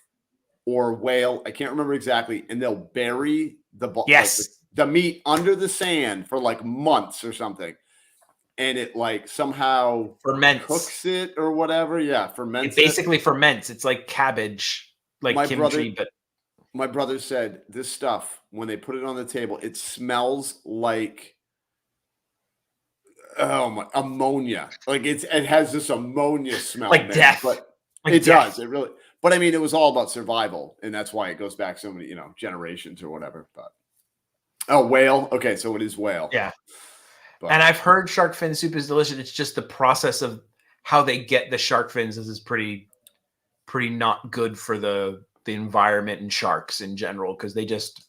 or whale, I can't remember exactly, and they'll bury the meat under the sand for like months or something. And it like somehow ferments, cooks it or whatever. Yeah, ferments. It basically ferments. It's like cabbage, like kimchi. But my brother said this stuff, when they put it on the table, it smells like ammonia. Like it has this ammonia smell, like man. death. But like it death. does. It really. But I mean, it was all about survival, and that's why it goes back so many, generations or whatever. But whale. Okay, so it is whale. Yeah. And I've heard shark fin soup is delicious. It's just the process of how they get the shark fins is pretty not good for the environment and sharks in general, because they just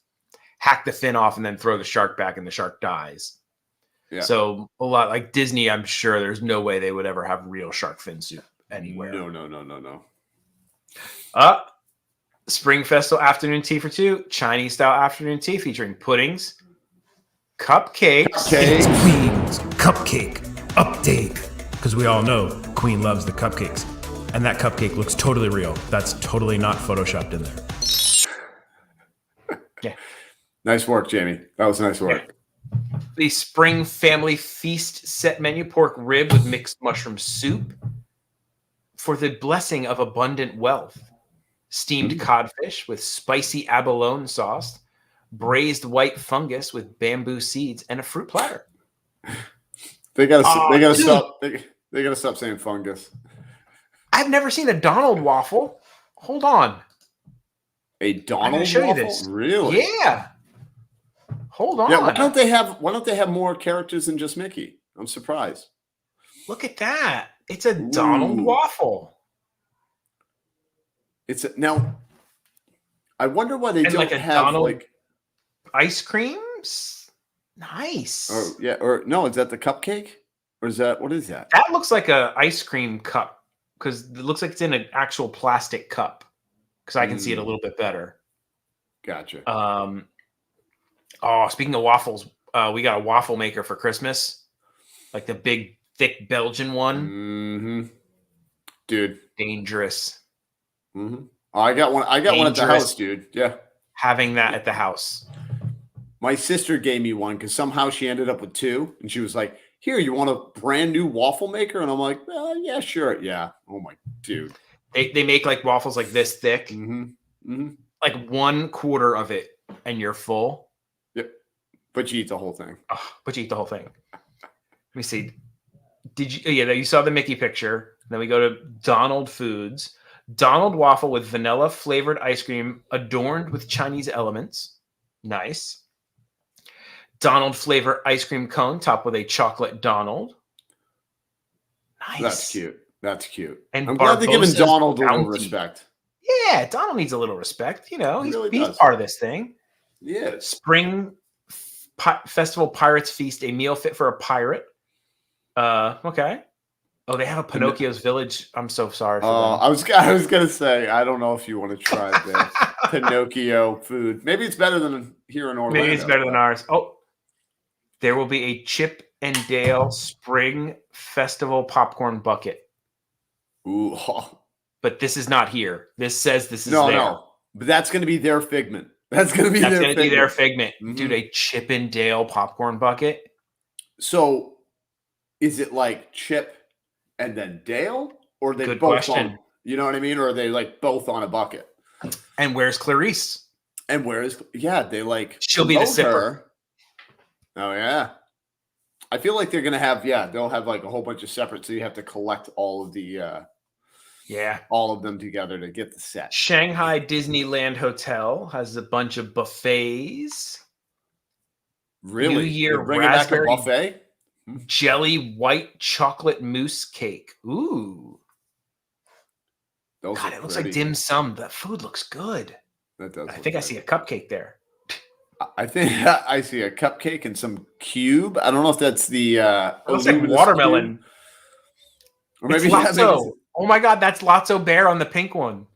hack the fin off and then throw the shark back and the shark dies. Yeah. So a lot like Disney, I'm sure there's no way they would ever have real shark fin soup anywhere. No. Spring Festival afternoon tea for two. Chinese style afternoon tea featuring puddings, cupcakes. It's Queen's cupcake update. Because we all know Queen loves the cupcakes. And that cupcake looks totally real. That's totally not photoshopped in there. Yeah. Nice work, Jamie. That was nice work. Yeah. The Spring Family Feast set menu: pork rib with mixed mushroom soup for the blessing of abundant wealth. Steamed codfish with spicy abalone sauce. Braised white fungus with bamboo seeds, and a fruit platter. They gotta stop. They gotta stop saying fungus. I've never seen a Donald waffle. Hold on. A Donald show waffle? you this. Really? Yeah. Hold on. Yeah. Why don't they have more characters than just Mickey? I'm surprised. Look at that. It's a Donald waffle. Now. I wonder why they don't like a have Donald like ice creams. Nice. Oh yeah, or no? Is that the cupcake, or is that what is that? That looks like a ice cream cup, because it looks like it's in an actual plastic cup. Because I can see it a little bit better. Gotcha. Speaking of waffles, we got a waffle maker for Christmas, like the big, thick Belgian one. Mm-hmm. Dude, dangerous. Mm-hmm. Oh, I got one. I got one at the house, dude. Yeah, having that at the house. My sister gave me one because somehow she ended up with two, and she was like, "Here, you want a brand new waffle maker?" And I'm like, "Yeah, sure, yeah." Oh my dude, they make like waffles like this thick, like 1/4 of it, and you're full. Yep, but you eat the whole thing. But you eat the whole thing. Let me see. Did you? Yeah, you saw the Mickey picture. Then we go to Donald Foods. Donald waffle with vanilla flavored ice cream adorned with Chinese elements. Nice. Donald flavor ice cream cone topped with a chocolate Donald. Nice. That's cute. That's cute. And I'm glad they're giving Donald a little respect. Yeah, Donald needs a little respect. You know, he's really part of this thing. Yeah. Spring Festival Pirates Feast, a meal fit for a pirate. Okay. Oh, they have a Pinocchio's Village. I'm so sorry for them. I was gonna say, I don't know if you want to try the Pinocchio food. Maybe it's better than here in Orlando. Maybe it's better than ours. Oh, there will be a Chip and Dale Spring Festival popcorn bucket. Ooh. But this is not here. This says this is No. But that's gonna be their figment. That's gonna be their figment. Mm-hmm. Dude, a Chip and Dale popcorn bucket. So is it like Chip and then Dale, or are they both on? You know what I mean? Or are they like both on a bucket? And where's Clarice? And they like she'll be the sipper. Her. Oh yeah. I feel like they're gonna have they'll have like a whole bunch of separate, so you have to collect all of the all of them together to get the set. Shanghai Disneyland Hotel has a bunch of buffets. Really? New Year raspberry back a buffet? Jelly white chocolate mousse cake. Ooh. God, it looks like dim sum. That food looks good. That does. I think I see a cupcake there. I think I see a cupcake and some cube. I don't know if that's the it looks like watermelon. Cube. Or maybe Lotso. Oh my God, that's Lotso Bear on the pink one.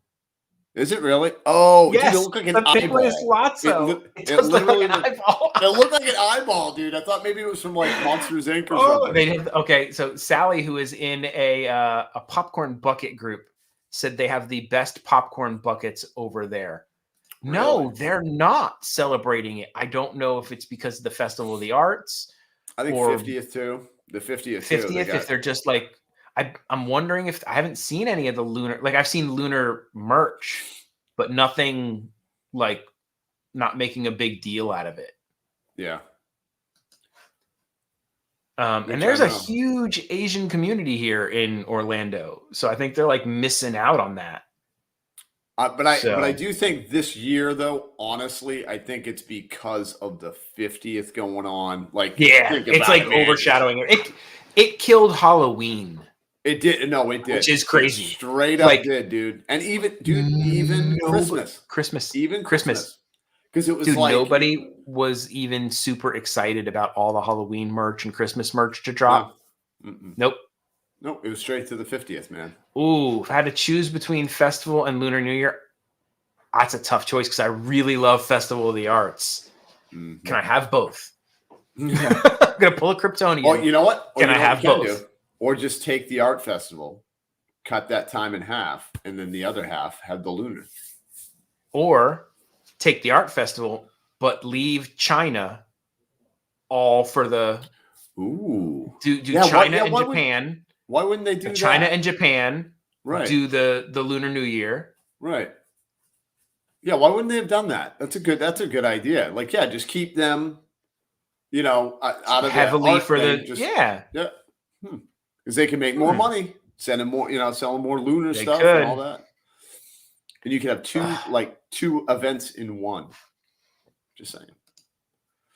Is it really? Oh, Yes, dude, it looked like an the Nicholas eyeball. Lotso. It It does look like literally an eyeball. It looked like an eyeball, dude. I thought maybe it was from like Monsters Inc. or Oh, something. they did. Okay, so Sally, who is in a popcorn bucket group, said they have the best popcorn buckets over there. No, Really? they're not celebrating it. I don't know if it's because of the Festival of the Arts. I think or 50th too. The 50th. 50th, if they're just like, I'm wondering if I haven't seen any of the lunar, like I've seen lunar merch, but nothing like not making a big deal out of it. Yeah. And there's a huge Asian community here in Orlando, so I think they're like missing out on that. But I do think this year, though, honestly, I think it's because of the 50th going on. Like, yeah, it's like overshadowing it. It killed Halloween. It did. No, it did. Which is crazy. It straight up like, did, dude. And even Christmas. Even Christmas. Because it was dude, like nobody was even super excited about all the Halloween merch and Christmas merch to drop. Nope. Nope, it was straight to the 50th, man. Ooh, if I had to choose between Festival and Lunar New Year, that's a tough choice because I really love Festival of the Arts. Can I have both? I'm going to pull a Kryptonian. Oh, you know what? Can I have both? Or just take the art festival, cut that time in half, and then the other half have the lunar. Or take the art festival, but leave China all for the... Ooh. Do China and Japan... Why wouldn't they do China that? and Japan do the Lunar New Year. Right. Yeah, why wouldn't they have done that? That's a good idea. Like, yeah, just keep them, out of heavily for thing. Yeah. Because they can make more money, selling more lunar stuff and all that. And you could have two events in one. Just saying.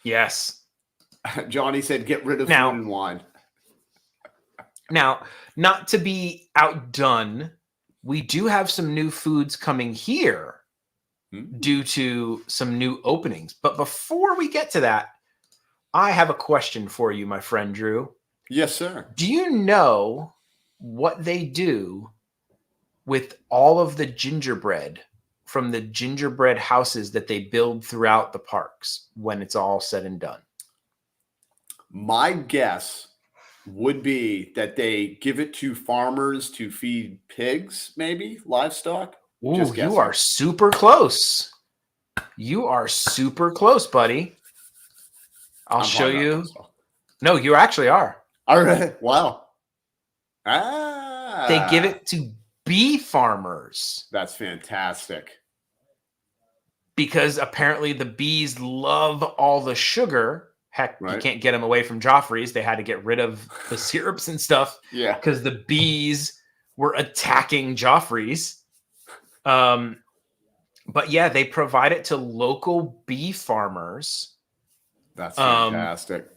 Yes. Johnny said, "Get rid of food and wine." Now, not to be outdone, we do have some new foods coming here due to some new openings. But before we get to that, I have a question for you, my friend Drew. Yes, sir. Do you know what they do with all of the gingerbread from the gingerbread houses that they build throughout the parks when it's all said and done? My guess would be that they give it to farmers to feed pigs, maybe livestock. Ooh, you are super close. You are super close, buddy. I'll show you. No, you actually are. All right. Wow. They give it to bee farmers. That's fantastic. Because apparently the bees love all the sugar. Heck, you can't get them away from Joffrey's. They had to get rid of the syrups and stuff. Yeah. Because the bees were attacking Joffrey's. But yeah, they provide it to local bee farmers. That's fantastic.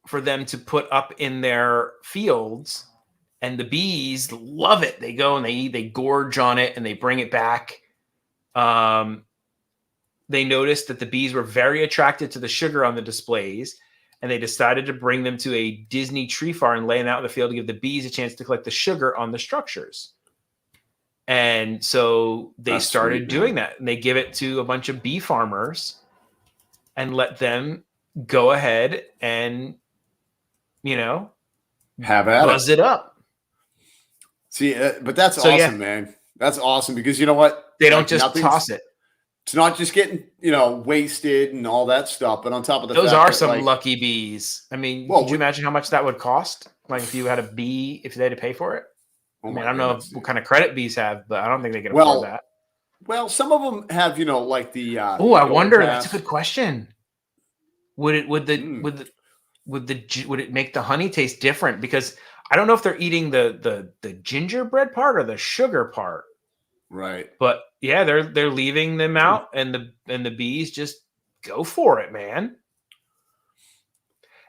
For them to put up in their fields. And the bees love it. They go and they gorge on it and they bring it back. They noticed that the bees were very attracted to the sugar on the displays, and they decided to bring them to a Disney tree farm and lay them out in the field to give the bees a chance to collect the sugar on the structures. And so they started doing that. And they give it to a bunch of bee farmers and let them go ahead and, have at buzz it up. See, but that's awesome, man. That's awesome because you know what? They don't just toss it. It's not just getting, wasted and all that stuff, but on top of those are some lucky bees. I mean, well, could you imagine how much that would cost? Like if you had a bee, if they had to pay for it? I don't know what kind of credit bees have, but I don't think they can afford that. Well, some of them have, like the. Oh, I wonder. That's a good question. Would it make the honey taste different? Because I don't know if they're eating the gingerbread part or the sugar part. Right. But yeah, they're leaving them out, and the bees just go for it, man.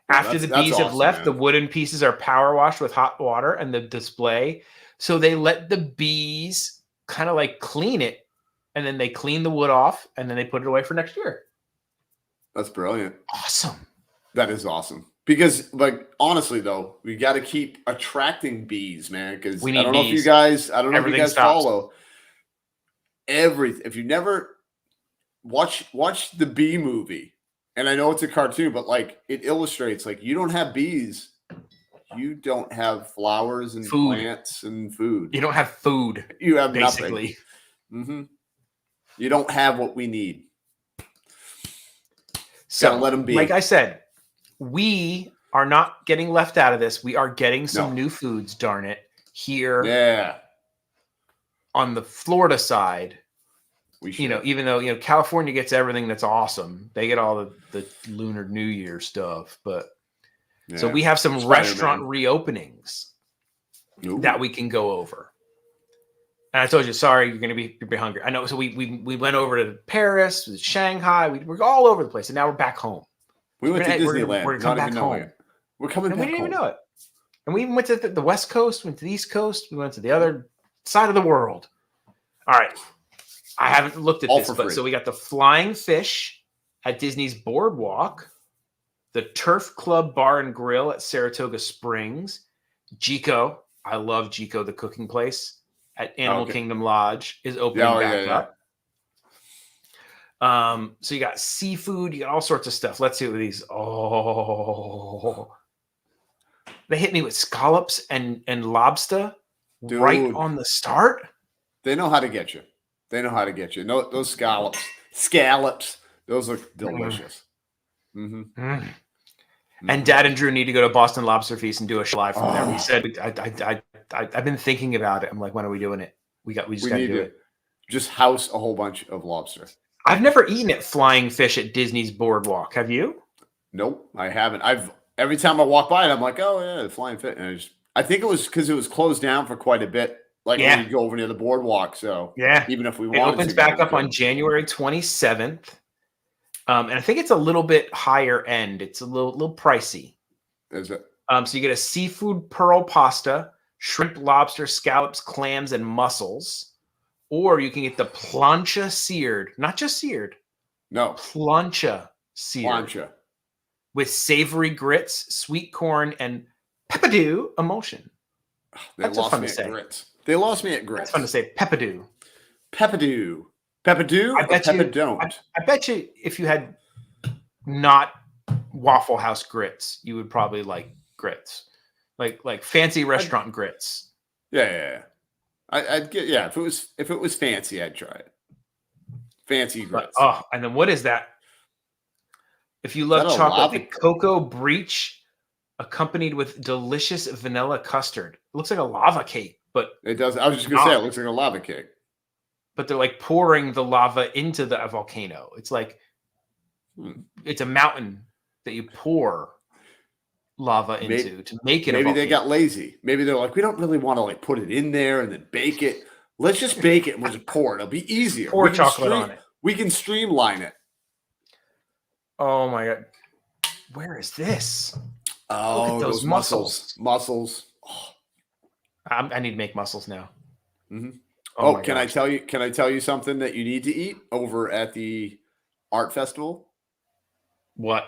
After the bees have left, the wooden pieces are power washed with hot water and the display. So they let the bees kind of like clean it, and then they clean the wood off, and then they put it away for next year. That's brilliant. Awesome. That is awesome. Because, honestly, though, we got to keep attracting bees, man. Because I don't know if you guys follow. everything. If you never watch the bee movie, and I know it's a cartoon, but like it illustrates, like you don't have bees, you don't have flowers and plants and food. You don't have food. You have basically nothing. You don't have what we need. So gotta let them be. Like I said, we are not getting left out of this. We are getting some new foods, darn it, here. Yeah. On the Florida side, we should. you know, even though, you know, California gets everything that's awesome. They get all the Lunar New Year stuff. But so we have some restaurant reopenings that we can go over. And I told you, sorry, you're going to be hungry. I know. So we went over to Paris, Shanghai. We're all over the place. And now we're back home. We went to Disneyland. We're coming back home. We're coming back home. We didn't even know it. And we even went to the West Coast, went to the East Coast. We went to the other side of the world. All right. I haven't looked at this, but so we got the Flying Fish at Disney's Boardwalk, the Turf Club Bar and Grill at Saratoga Springs, Jico. I love Jico, the cooking place at Animal Kingdom Lodge is opening back up. So you got seafood, you got all sorts of stuff. Let's see what these. Oh, they hit me with scallops and lobster right on the start. They know how to get you. No, those scallops. Those look delicious. And Dad and Drew need to go to Boston Lobster Feast and do a live from there. We said I've been thinking about it. I'm like, when are we doing it? We just got to do it. Just house a whole bunch of lobster. I've never eaten at Flying Fish at Disney's Boardwalk. Have you? Nope, I haven't. Every time I walk by it, I'm like, oh yeah, the Flying Fish. And I think it was because it was closed down for quite a bit. Like when you go over near the boardwalk. So even if we want, it opens back up on January 27th. And I think it's a little bit higher end. It's a little pricey. Is it? So you get a seafood pearl pasta, shrimp, lobster, scallops, clams, and mussels. Or you can get the plancha seared. Not just seared. No. Plancha seared. Plancha. With savory grits, sweet corn, and peppadew emulsion. They lost me at grits. They lost me at grits. That's fun to say. Peppadew. Peppadew. Peppadew? I bet you if you had not Waffle House grits, you would probably like grits. Like fancy restaurant grits. Yeah. I'd get if it was fancy, I'd try it. Fancy grits. And then what is that? If you love chocolate, the cocoa breach accompanied with delicious vanilla custard. It looks like a lava cake, but it does. I was just gonna say it looks like a lava cake. But they're like pouring the lava into the volcano. It's like it's a mountain that you pour lava into to make it. Maybe they got lazy. Maybe they're like, we don't really want to like put it in there and then bake it. Let's just bake it and we'll just pour it. It'll be easier. Pour chocolate on it. We can streamline it. Oh my god, where is this? Oh, look at those mussels. Oh. I need to make mussels now. Can I tell you something that you need to eat over at the art festival? What?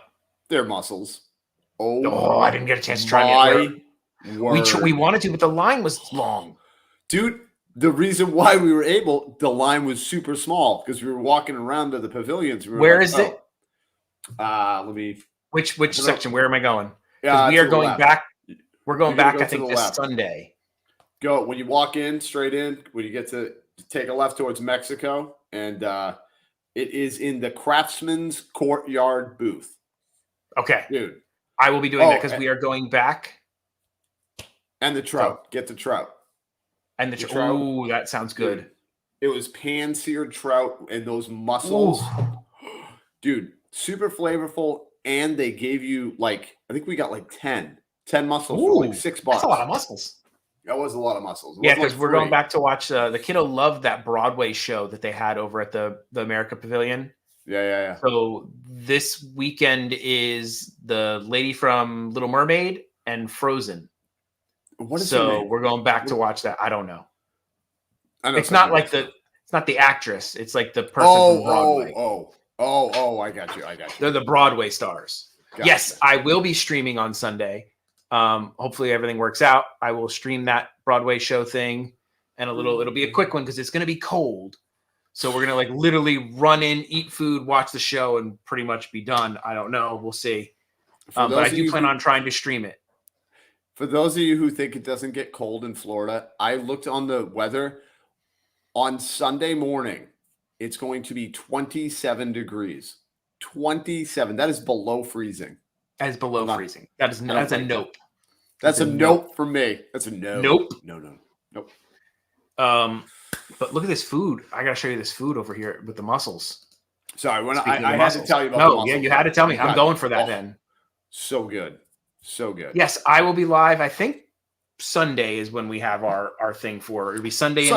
They're mussels. I didn't get a chance to try it. We wanted to, but the line was long. Dude, the reason why we were able, the line was super small because we were walking around to the pavilions. Where is it? Let me. Which section? Where am I going? We are going back. We're going back, I think, this Sunday. Go when you walk in, straight in, when you get to take a left towards Mexico, and it is in the Craftsman's Courtyard booth. Okay. Dude. I will be doing that because we are going back. And the trout. Get the trout. And the trout. Ooh, that sounds good. Dude, it was pan-seared trout and those mussels. Dude, super flavorful. And they gave you I think we got 10 mussels for $6. That's a lot of mussels. That was a lot of mussels. Yeah, because we're going back to watch the kiddo loved that Broadway show that they had over at the America Pavilion. Yeah. So this weekend is the lady from Little Mermaid and Frozen. What is so we're going back to watch that. I don't know. It's not it's not the actress. It's like the person from Broadway. I got you. They're the Broadway stars. Gotcha. Yes, I will be streaming on Sunday. Hopefully everything works out. I will stream that Broadway show thing and it'll be a quick one because it's going to be cold. So we're gonna like literally run in, eat food, watch the show, and pretty much be done. I don't know. We'll see. But I do plan on trying to stream it. For those of you who think it doesn't get cold in Florida, I looked on the weather. On Sunday morning, it's going to be 27 degrees. 27. That is below freezing. That is below freezing. That's a nope. That's a nope for me. That's a no. Nope. Nope. But look at this food. I gotta show you this food over here with the mussels. Sorry, when I had to tell you about the mussels. Yeah, you had to tell me. I'm going for that then. So good. So good. Yes, I will be live. I think Sunday is when we have our thing for. It'll be Sunday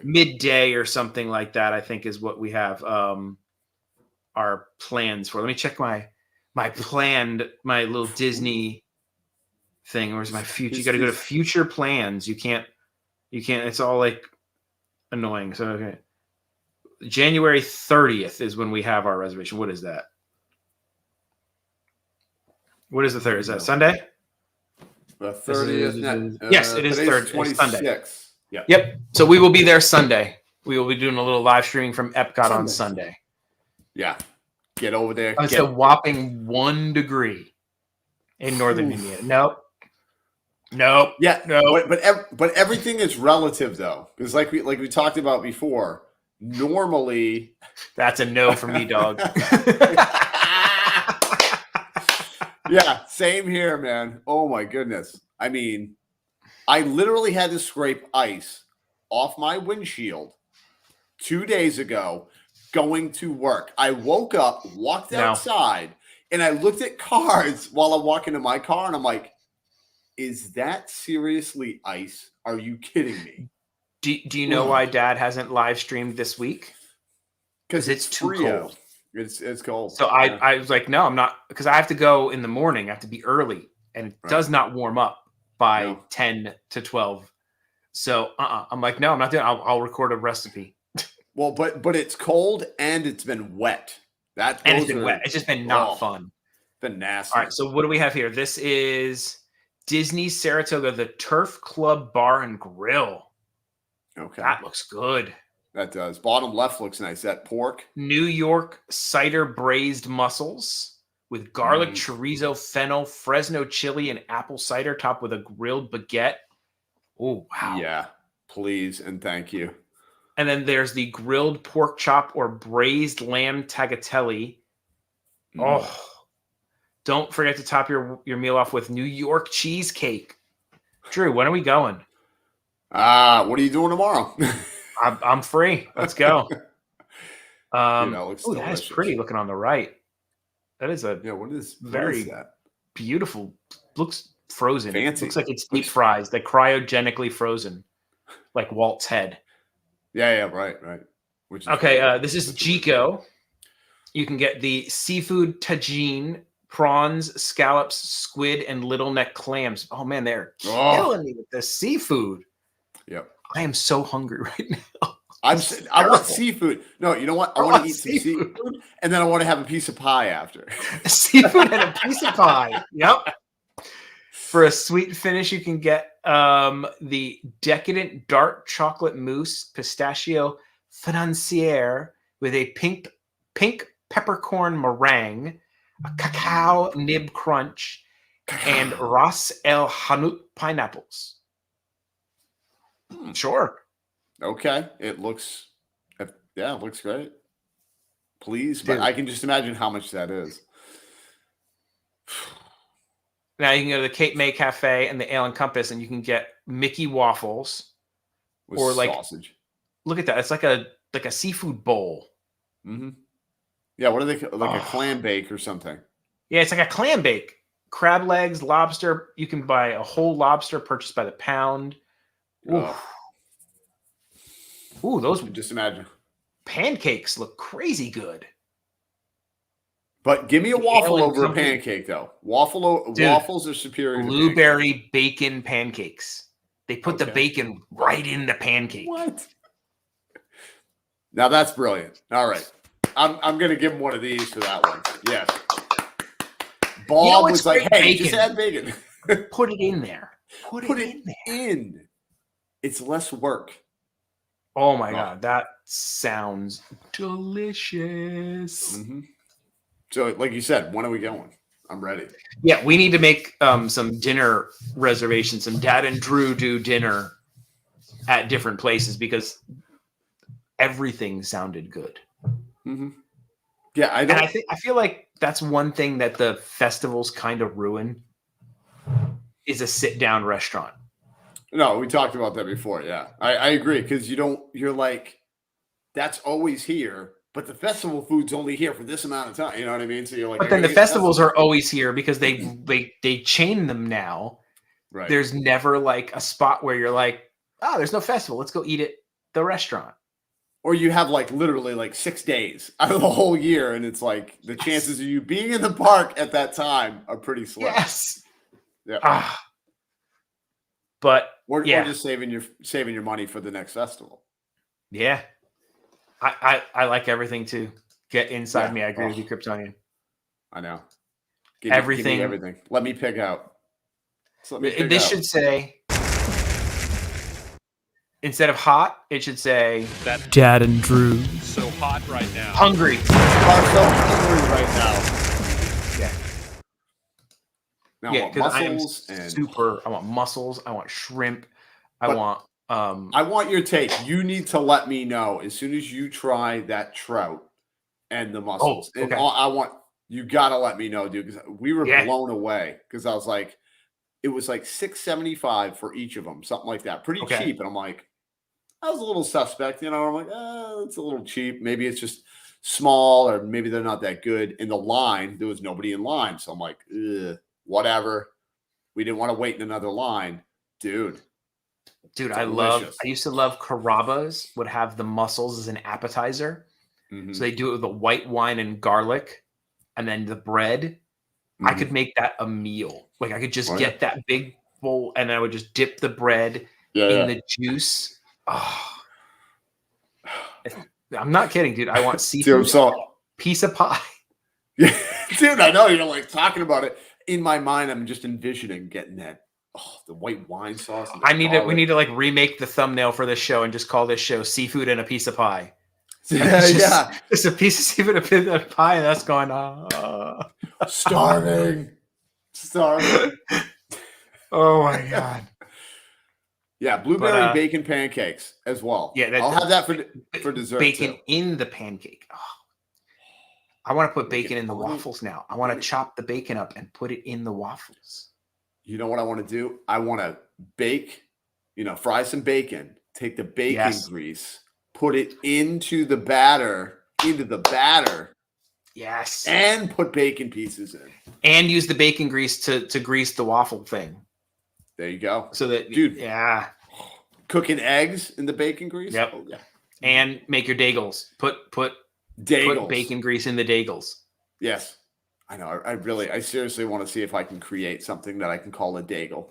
midday or something like that. I think is what we have our plans for. Let me check my little Disney thing. Where's my future? You got to go to future plans. You can't. It's all like annoying. So okay, January 30th is when we have our reservation. What is that? What is the 30th? Is that Sunday? The 30th. Yes, it is Sunday. Yeah. Yep. So we will be there Sunday. We will be doing a little live streaming from Epcot on Sunday. Yeah. Get over there. It's a whopping 1 degree in northern Indiana. Nope. Yeah. No. But everything is relative though, because like we talked about before. Normally, that's a no for me, dog. Yeah, same here, man. Oh my goodness. I mean, I literally had to scrape ice off my windshield 2 days ago going to work. I woke up, walked outside, and I looked at cars while I'm walking to my car, and I'm like, is that seriously ice? Are you kidding me? Do you know why Dad hasn't live streamed this week? Because it's too cold. It's cold. So I was like, no, I'm not, because I have to go in the morning. I have to be early, and it does not warm up by 10 to 12. So I'm like, no, I'm not doing it. I'll record a recipe. Well, but it's cold and it's been wet. It's been wet. It's just been not fun. Been nasty. All right, so what do we have here? This is Disney Saratoga, the Turf Club Bar and Grill. Okay. That looks good. That does. Bottom left looks nice. That pork. New York cider braised mussels with garlic, chorizo, fennel, Fresno chili, and apple cider topped with a grilled baguette. Oh, wow. Yeah. Please and thank you. And then there's the grilled pork chop or braised lamb tagliatelle. Oh, don't forget to top your meal off with New York cheesecake. Drew, when are we going? What are you doing tomorrow? I'm free. Let's go. That is pretty looking on the right. That is what is that? Beautiful. Looks frozen. Fancy. Looks like it's deep fries, like cryogenically frozen, like Walt's head. Yeah, right. Which is this is Jico. You can get the seafood tagine, prawns, scallops, squid, and little neck clams. Oh man, they're killing me with the seafood. Yep. I am so hungry right now. I want seafood. No, you know what? I want to eat some seafood, and then I want to have a piece of pie after. Seafood and a piece of pie. Yep. For a sweet finish, you can get the decadent dark chocolate mousse pistachio financiere with a pink peppercorn meringue, a cacao nib crunch, and Ras El Hanout pineapples. Sure. Okay. It looks great. Please, but I can just imagine how much that is. Now you can go to the Cape May Cafe and the Ale and Compass, and you can get Mickey waffles with sausage. Look at that! It's like a seafood bowl. Mm-hmm. Yeah, what are they like? A clam bake or something? Yeah, it's like a clam bake. Crab legs, lobster. You can buy a whole lobster purchased by the pound. Ooh, those just imagine. Pancakes look crazy good. But give me a waffle over a pancake, though. Waffles are superior. Blueberry bacon pancakes. They put the bacon right in the pancake. What? Now that's brilliant. All right, I'm gonna give him one of these for that one. Yes. Bob was like, "Hey, bacon. Just add bacon. Put it in there. Put it in there. It's less work. Oh my God, that sounds delicious. Mm-hmm. So, like you said, when are we going? I'm ready. Yeah, we need to make some dinner reservations. Some Dad and Drew do dinner at different places because everything sounded good. Mm-hmm. Yeah, I feel like that's one thing that the festivals kind of ruin is a sit-down restaurant. No, we talked about that before. Yeah, I agree because you're like, that's always here, but the festival food's only here for this amount of time. You know what I mean? So you're like, but then the festivals are always here because they chain them now. Right. There's never like a spot where you're like, oh, there's no festival. Let's go eat at the restaurant. Or you have like literally like 6 days out of the whole year, and it's like the chances of you being in the park at that time are pretty slim. Yes. Yeah. But we're just saving your money for the next festival. Yeah. I like everything too. Get inside me. I agree with you, Kryptonian. I know. Everything. Give me everything. Let me pick out. This should say, instead of hot, it should say that Dad and Drew. So hot right now. Hungry. Are so hungry right now. Now, Yeah, because I am and I want mussels. I want shrimp. I want your take. You need to let me know as soon as you try that trout and the mussels. Oh, okay. And you gotta let me know, dude, because we were blown away. Because I was like, it was like $6.75 for each of them, something like that, pretty cheap. And I'm like, I was a little suspect, you know. I'm like, it's a little cheap. Maybe it's just small, or maybe they're not that good. In the line, there was nobody in line, so I'm like, whatever. We didn't want to wait in another line, dude. Dude, I used to love Carrabba's would have the mussels as an appetizer. Mm-hmm. So they do it with the white wine and garlic and then the bread. Mm-hmm. I could make that a meal. Like I could just get that big bowl and I would just dip the bread in the juice. Oh. I'm not kidding, dude. I want seafood. Piece of pie. Yeah, dude, I know. You're like talking about it. In my mind, I'm just envisioning getting that. Oh, the white wine sauce. We need to like remake the thumbnail for this show and just call this show "Seafood and a Piece of Pie." It's a piece of seafood and a piece of pie. That's going on. Starving. Oh my God. Yeah, blueberry bacon pancakes as well. Yeah, I'll have that for dessert. Bacon in the pancake. Oh. I want to put bacon in the waffles now. I want to chop the bacon up and put it in the waffles. You know what I want to do? I want to bake, fry some bacon, take the bacon grease, put it into the batter. Yes. And put bacon pieces in. And use the bacon grease to grease the waffle thing. There you go. So that, dude, cooking eggs in the bacon grease. Yep. Oh, yeah. And make your dagels. Put bacon grease in the dagels. Yes. I know. I seriously want to see if I can create something that I can call a dagel.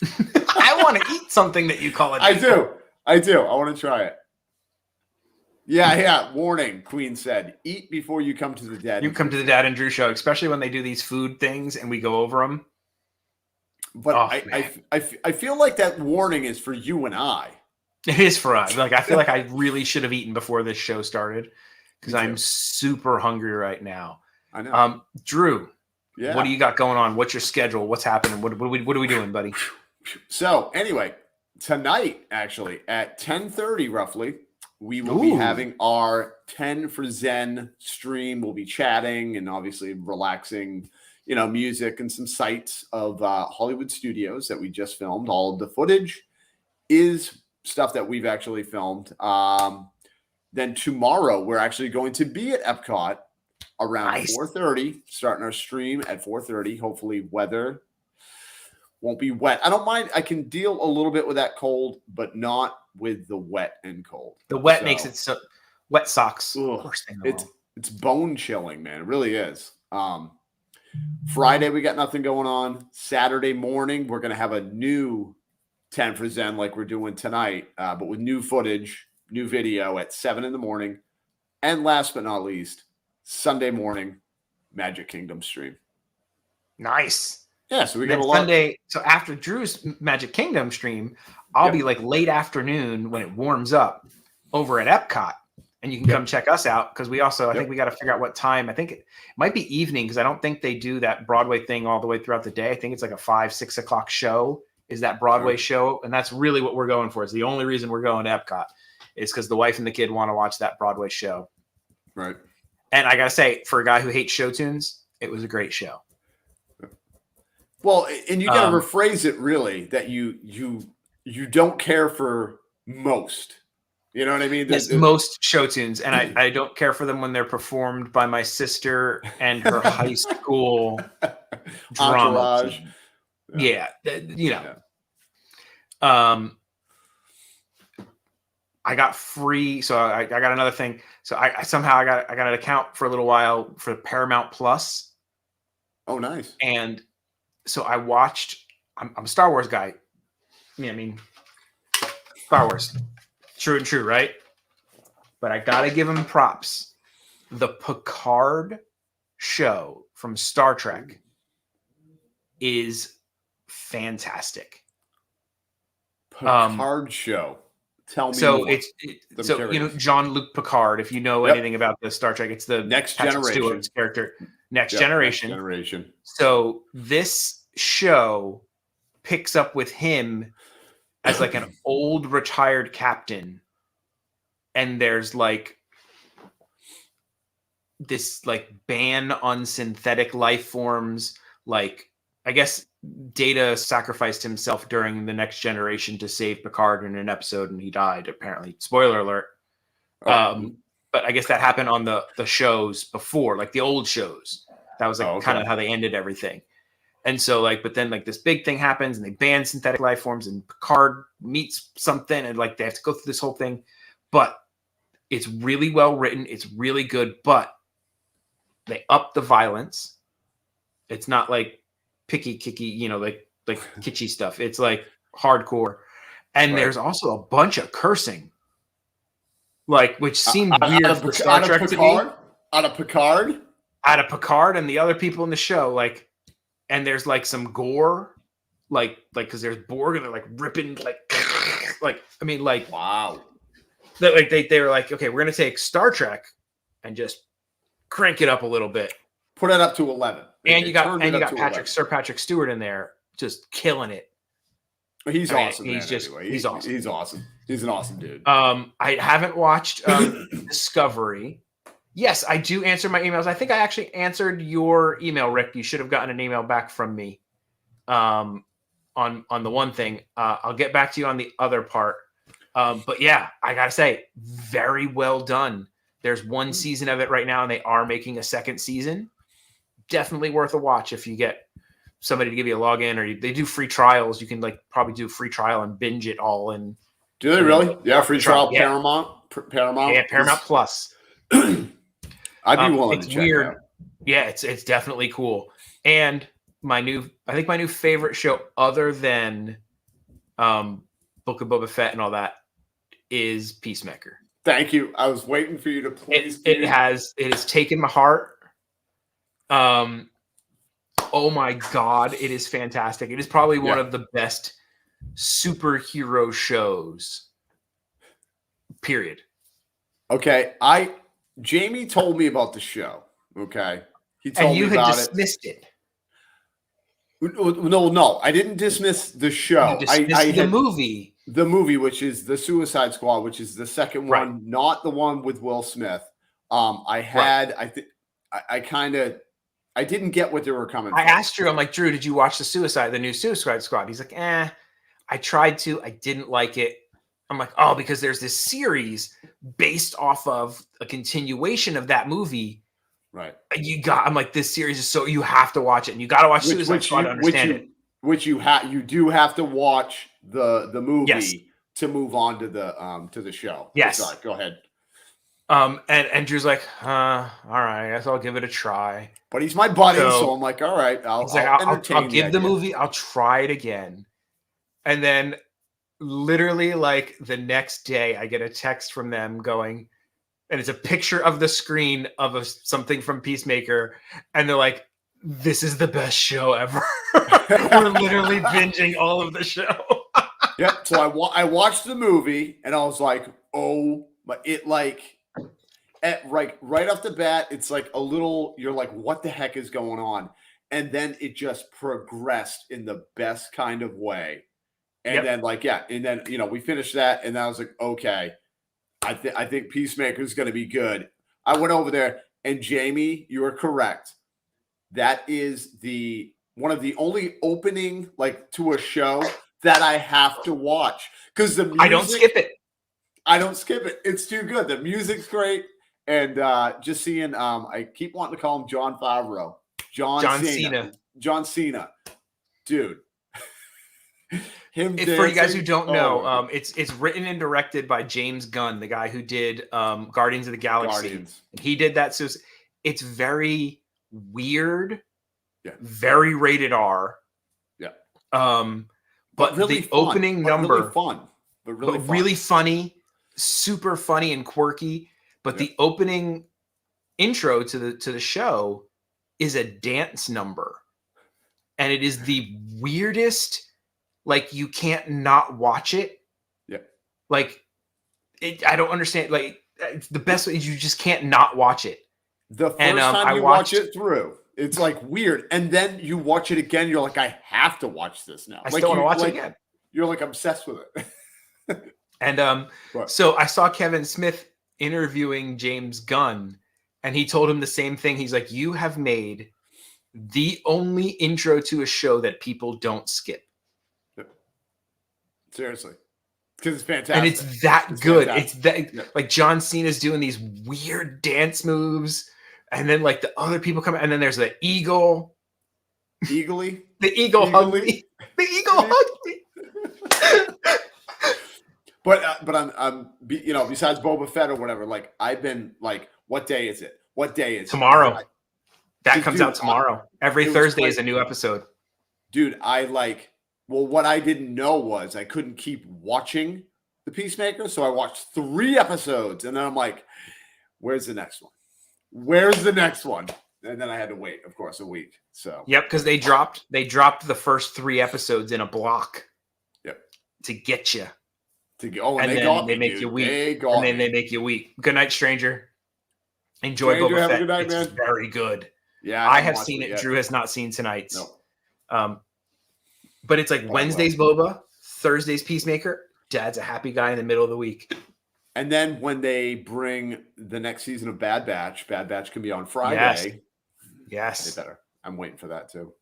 I want to eat something that you call a dagel. I do. I want to try it. Yeah. Warning, Queen said. Eat before you come to the Dad. You come to the Dad and Drew show, especially when they do these food things and we go over them. But I feel like that warning is for you and I. It is for us. Like I feel like I really should have eaten before this show started because I'm super hungry right now. I know. Drew, what do you got going on? What's your schedule? What's happening? What are we doing, buddy? So anyway, tonight actually at 10:30 roughly, we will be having our 10 for Zen stream. We'll be chatting and obviously relaxing, music and some sights of Hollywood studios that we just filmed. All of the footage is stuff that we've actually filmed. Then tomorrow we're actually going to be at Epcot around 4:30, starting our stream at 4:30. Hopefully weather won't be wet. I don't mind. I can deal a little bit with that cold, but not with the wet and cold. The wet makes it so wet socks. Worst thing it's bone chilling, man. It really is. Friday, we got nothing going on. Saturday morning, we're going to have a new 10 for Zen like we're doing tonight, but with new footage, new video at 7 in the morning. And last but not least, Sunday morning, Magic Kingdom stream. Nice. Yeah, so we got a lot. Sunday, so after Drew's Magic Kingdom stream, I'll be like late afternoon when it warms up. over at Epcot, and you can come check us out because we also I think we got to figure out what time. I think it might be evening because I don't think they do that Broadway thing all the way throughout the day. I think it's like a 5-6 o'clock show is that Broadway show, and that's really what we're going for. It's the only reason we're going to Epcot is because the wife and the kid want to watch that Broadway show. Right. And I gotta say, for a guy who hates show tunes, it was a great show. Well, and you got to rephrase it really that you don't care for most. You know what I mean? Yes, most show tunes, and I don't care for them when they're performed by my sister and her high school drama Entourage. team. Yeah, you know. I got free, so I got another thing. So I somehow got an account for a little while for Paramount Plus. Oh, nice. And so I watched. I'm a Star Wars guy. Yeah, I mean, Star Wars, true and true, right? But I gotta give him props. The Picard show from Star Trek is fantastic. Picard show. Tell me. So more. You know Jean-Luc Picard. If you know anything about the Star Trek, it's the Next Patrick Generation Stewart's character. Next Generation. Next Generation. So this show picks up with him as like an old retired captain, and there's like this like ban on synthetic life forms. Like I guess Data sacrificed himself during the Next Generation to save Picard in an episode, and he died. Apparently, spoiler alert. But I guess that happened on the shows before, like the old shows. That was like kind of how they ended everything. And so like, but then like this big thing happens, and they ban synthetic life forms, and Picard meets something, and like they have to go through this whole thing. But it's really well written. It's really good, but they up the violence. It's not like picky kicky, you know, like kitschy stuff. It's like hardcore, and there's also a bunch of cursing, like which seemed weird for Star Trek to be. Out of Picard, and the other people in the show, like, and there's like some gore, like because there's Borg and they're like ripping, like I mean, like wow, like they were like, okay, we're gonna take Star Trek and just crank it up a little bit. Put it up to 11. And you got Sir Patrick Stewart in there just killing it. He's awesome. He's awesome. He's awesome. He's an awesome dude. I haven't watched Discovery. Yes, I do answer my emails. I think I actually answered your email, Rick. You should have gotten an email back from me on the one thing. I'll get back to you on the other part. But yeah, I gotta say, very well done. There's one season of it right now, and they are making a second season. Definitely worth a watch if you get somebody to give you a login, or they do free trials. You can like probably do a free trial and binge it all. And do they really? Yeah, free trial. Yeah. Paramount. Yeah, Paramount Plus. I'd be willing to check it out. Yeah, it's definitely cool. And my new favorite show, other than Book of Boba Fett and all that, is Peacemaker. Thank you. I was waiting for you to please. It has taken my heart. Oh my God, it is fantastic. It is probably one of the best superhero shows. Period. Okay, Jamie told me about the show. Okay, he told me about it. And you had dismissed it. No, I didn't dismiss the show. You dismissed the movie. The movie, which is the Suicide Squad, which is the second one, not the one with Will Smith. I didn't get what they were coming from. I asked Drew, I'm like, Drew, did you watch the new Suicide Squad? He's like, I tried to. I didn't like it. I'm like, oh, because there's this series based off of a continuation of that movie. Right. I'm like, this series is so, you have to watch it. And you got to watch Suicide Squad to understand it. Which you do have to watch the movie to move on to the show. Yes. Sorry, go ahead. And Drew's like, all right, I guess I'll give it a try. But he's my buddy, so I'm like, all right, I'll give the movie, I'll try it again. And then literally like the next day I get a text from them going, and it's a picture of the screen of something from Peacemaker, and they're like, this is the best show ever. We're literally binging all of the show. So I watched the movie, and I was like, oh but it like right off the bat, it's like a little. You're like, what the heck is going on? And then it just progressed in the best kind of way. And then and then we finished that, and I was like, okay, I think Peacemaker is going to be good. I went over there, and Jamie, you are correct. That is one of the only opening to a show that I have to watch because the music, I don't skip it. I don't skip it. It's too good. The music's great, and just seeing. I keep wanting to call him John Favreau. John Cena, dude. For you guys who don't know, it's written and directed by James Gunn, the guy who did Guardians of the Galaxy. He did that, so it's very weird, very rated R. Yeah. But really the opening number, really funny, super funny and quirky. But the opening intro to the show is a dance number, and it is the weirdest. Like, you can't not watch it. Yeah. Like, I don't understand. Like, the best way is you just can't not watch it. The first time you watch it through, it's like weird. And then you watch it again. You're like, I have to watch this now. I still want to watch it again. You're like obsessed with it. And so I saw Kevin Smith interviewing James Gunn, and he told him the same thing. He's like, you have made the only intro to a show that people don't skip. Seriously, because it's fantastic, and it's that good. Fantastic. It's that like John Cena's doing these weird dance moves, and then like the other people come, and then there's the eagle, the eagle hugged me, the eagle hugged me. But I'm besides Boba Fett or whatever, like I've been like, what day is it? What day is tomorrow? That comes out tomorrow. Every Thursday is a new episode. Dude, well, what I didn't know was I couldn't keep watching The Peacemaker, so I watched 3 episodes, and then I'm like, where's the next one? Where's the next one? And then I had to wait, of course, a week. So because they dropped the first 3 episodes in a block. Yep. To get you. And they make you weak. And then they make you weak. Good night, stranger. Enjoy Boba Fett. Good night, it's man. very good. Yeah, I have seen it. Drew has not seen tonight's. No. But it's like Wednesday's Boba, Thursday's Peacemaker. Dad's a happy guy in the middle of the week. And then when they bring the next season of Bad Batch can be on Friday. Yes. They better. I'm waiting for that too.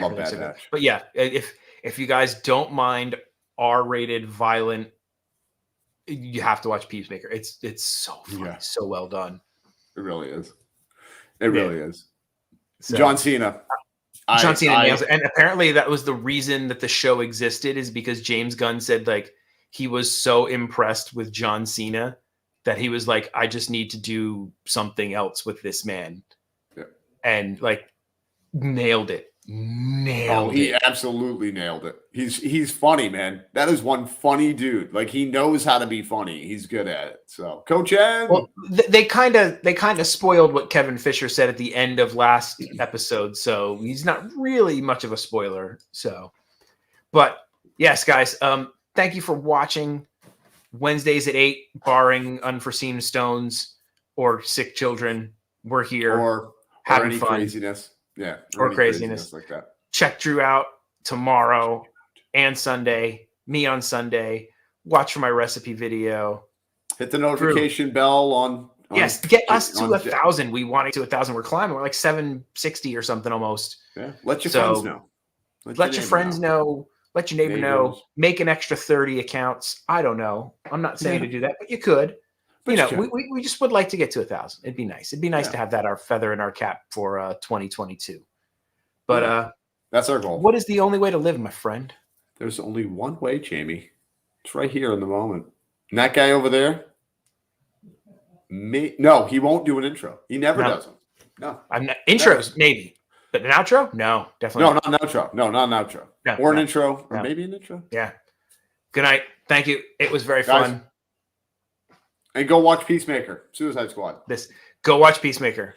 Love Bad Batch. But yeah, if you guys don't mind R-rated, violent, you have to watch Peacemaker. It's so funny, so well done. It really is. It really is. So, John Cena nails it. And apparently that was the reason that the show existed, is because James Gunn said like he was so impressed with John Cena that he was like, I just need to do something else with this man. Yeah. And like nailed it. He absolutely nailed it. He's funny, man. That is one funny dude. Like, he knows how to be funny. He's good at it. So, Coach Ed. Well, they kind of spoiled what Kevin Fisher said at the end of last episode, so he's not really much of a spoiler. So, but yes, guys, thank you for watching. Wednesdays at 8, barring unforeseen stones or sick children, we're here or having any fun. Craziness. Yeah. Or craziness like that. Check Drew out tomorrow and Sunday. Me on Sunday. Watch for my recipe video. Hit the notification bell on yes, get us to 1,000. We want it to 1,000. We're climbing. We're like 760 or something almost. Yeah. Let your friends know. Let your friends know. Let your neighbor know. Make an extra 30 accounts. I don't know. I'm not saying to do that, but you could. But we just would like to get to 1,000. It'd be nice. It'd be nice to have that our feather in our cap for 2022. But that's our goal. What is the only way to live, my friend? There's only one way, Jamie. It's right here in the moment. And that guy over there, no, he won't do an intro. He never does them. No. Intros, maybe. But an outro? No, definitely not an outro. No, not an outro. No, or an intro, or maybe an intro. Yeah. Good night. Thank you. It was very fun. And go watch Peacemaker, Suicide Squad. Go watch Peacemaker.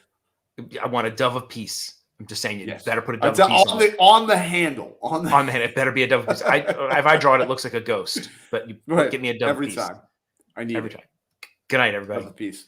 I want a dove of peace. I'm just saying, you better put a dove of peace on the handle. On the handle. It better be a dove of peace. If I draw it, it looks like a ghost. But you get me a dove of peace. Every time. I need every it. time. Good night, everybody. Peace.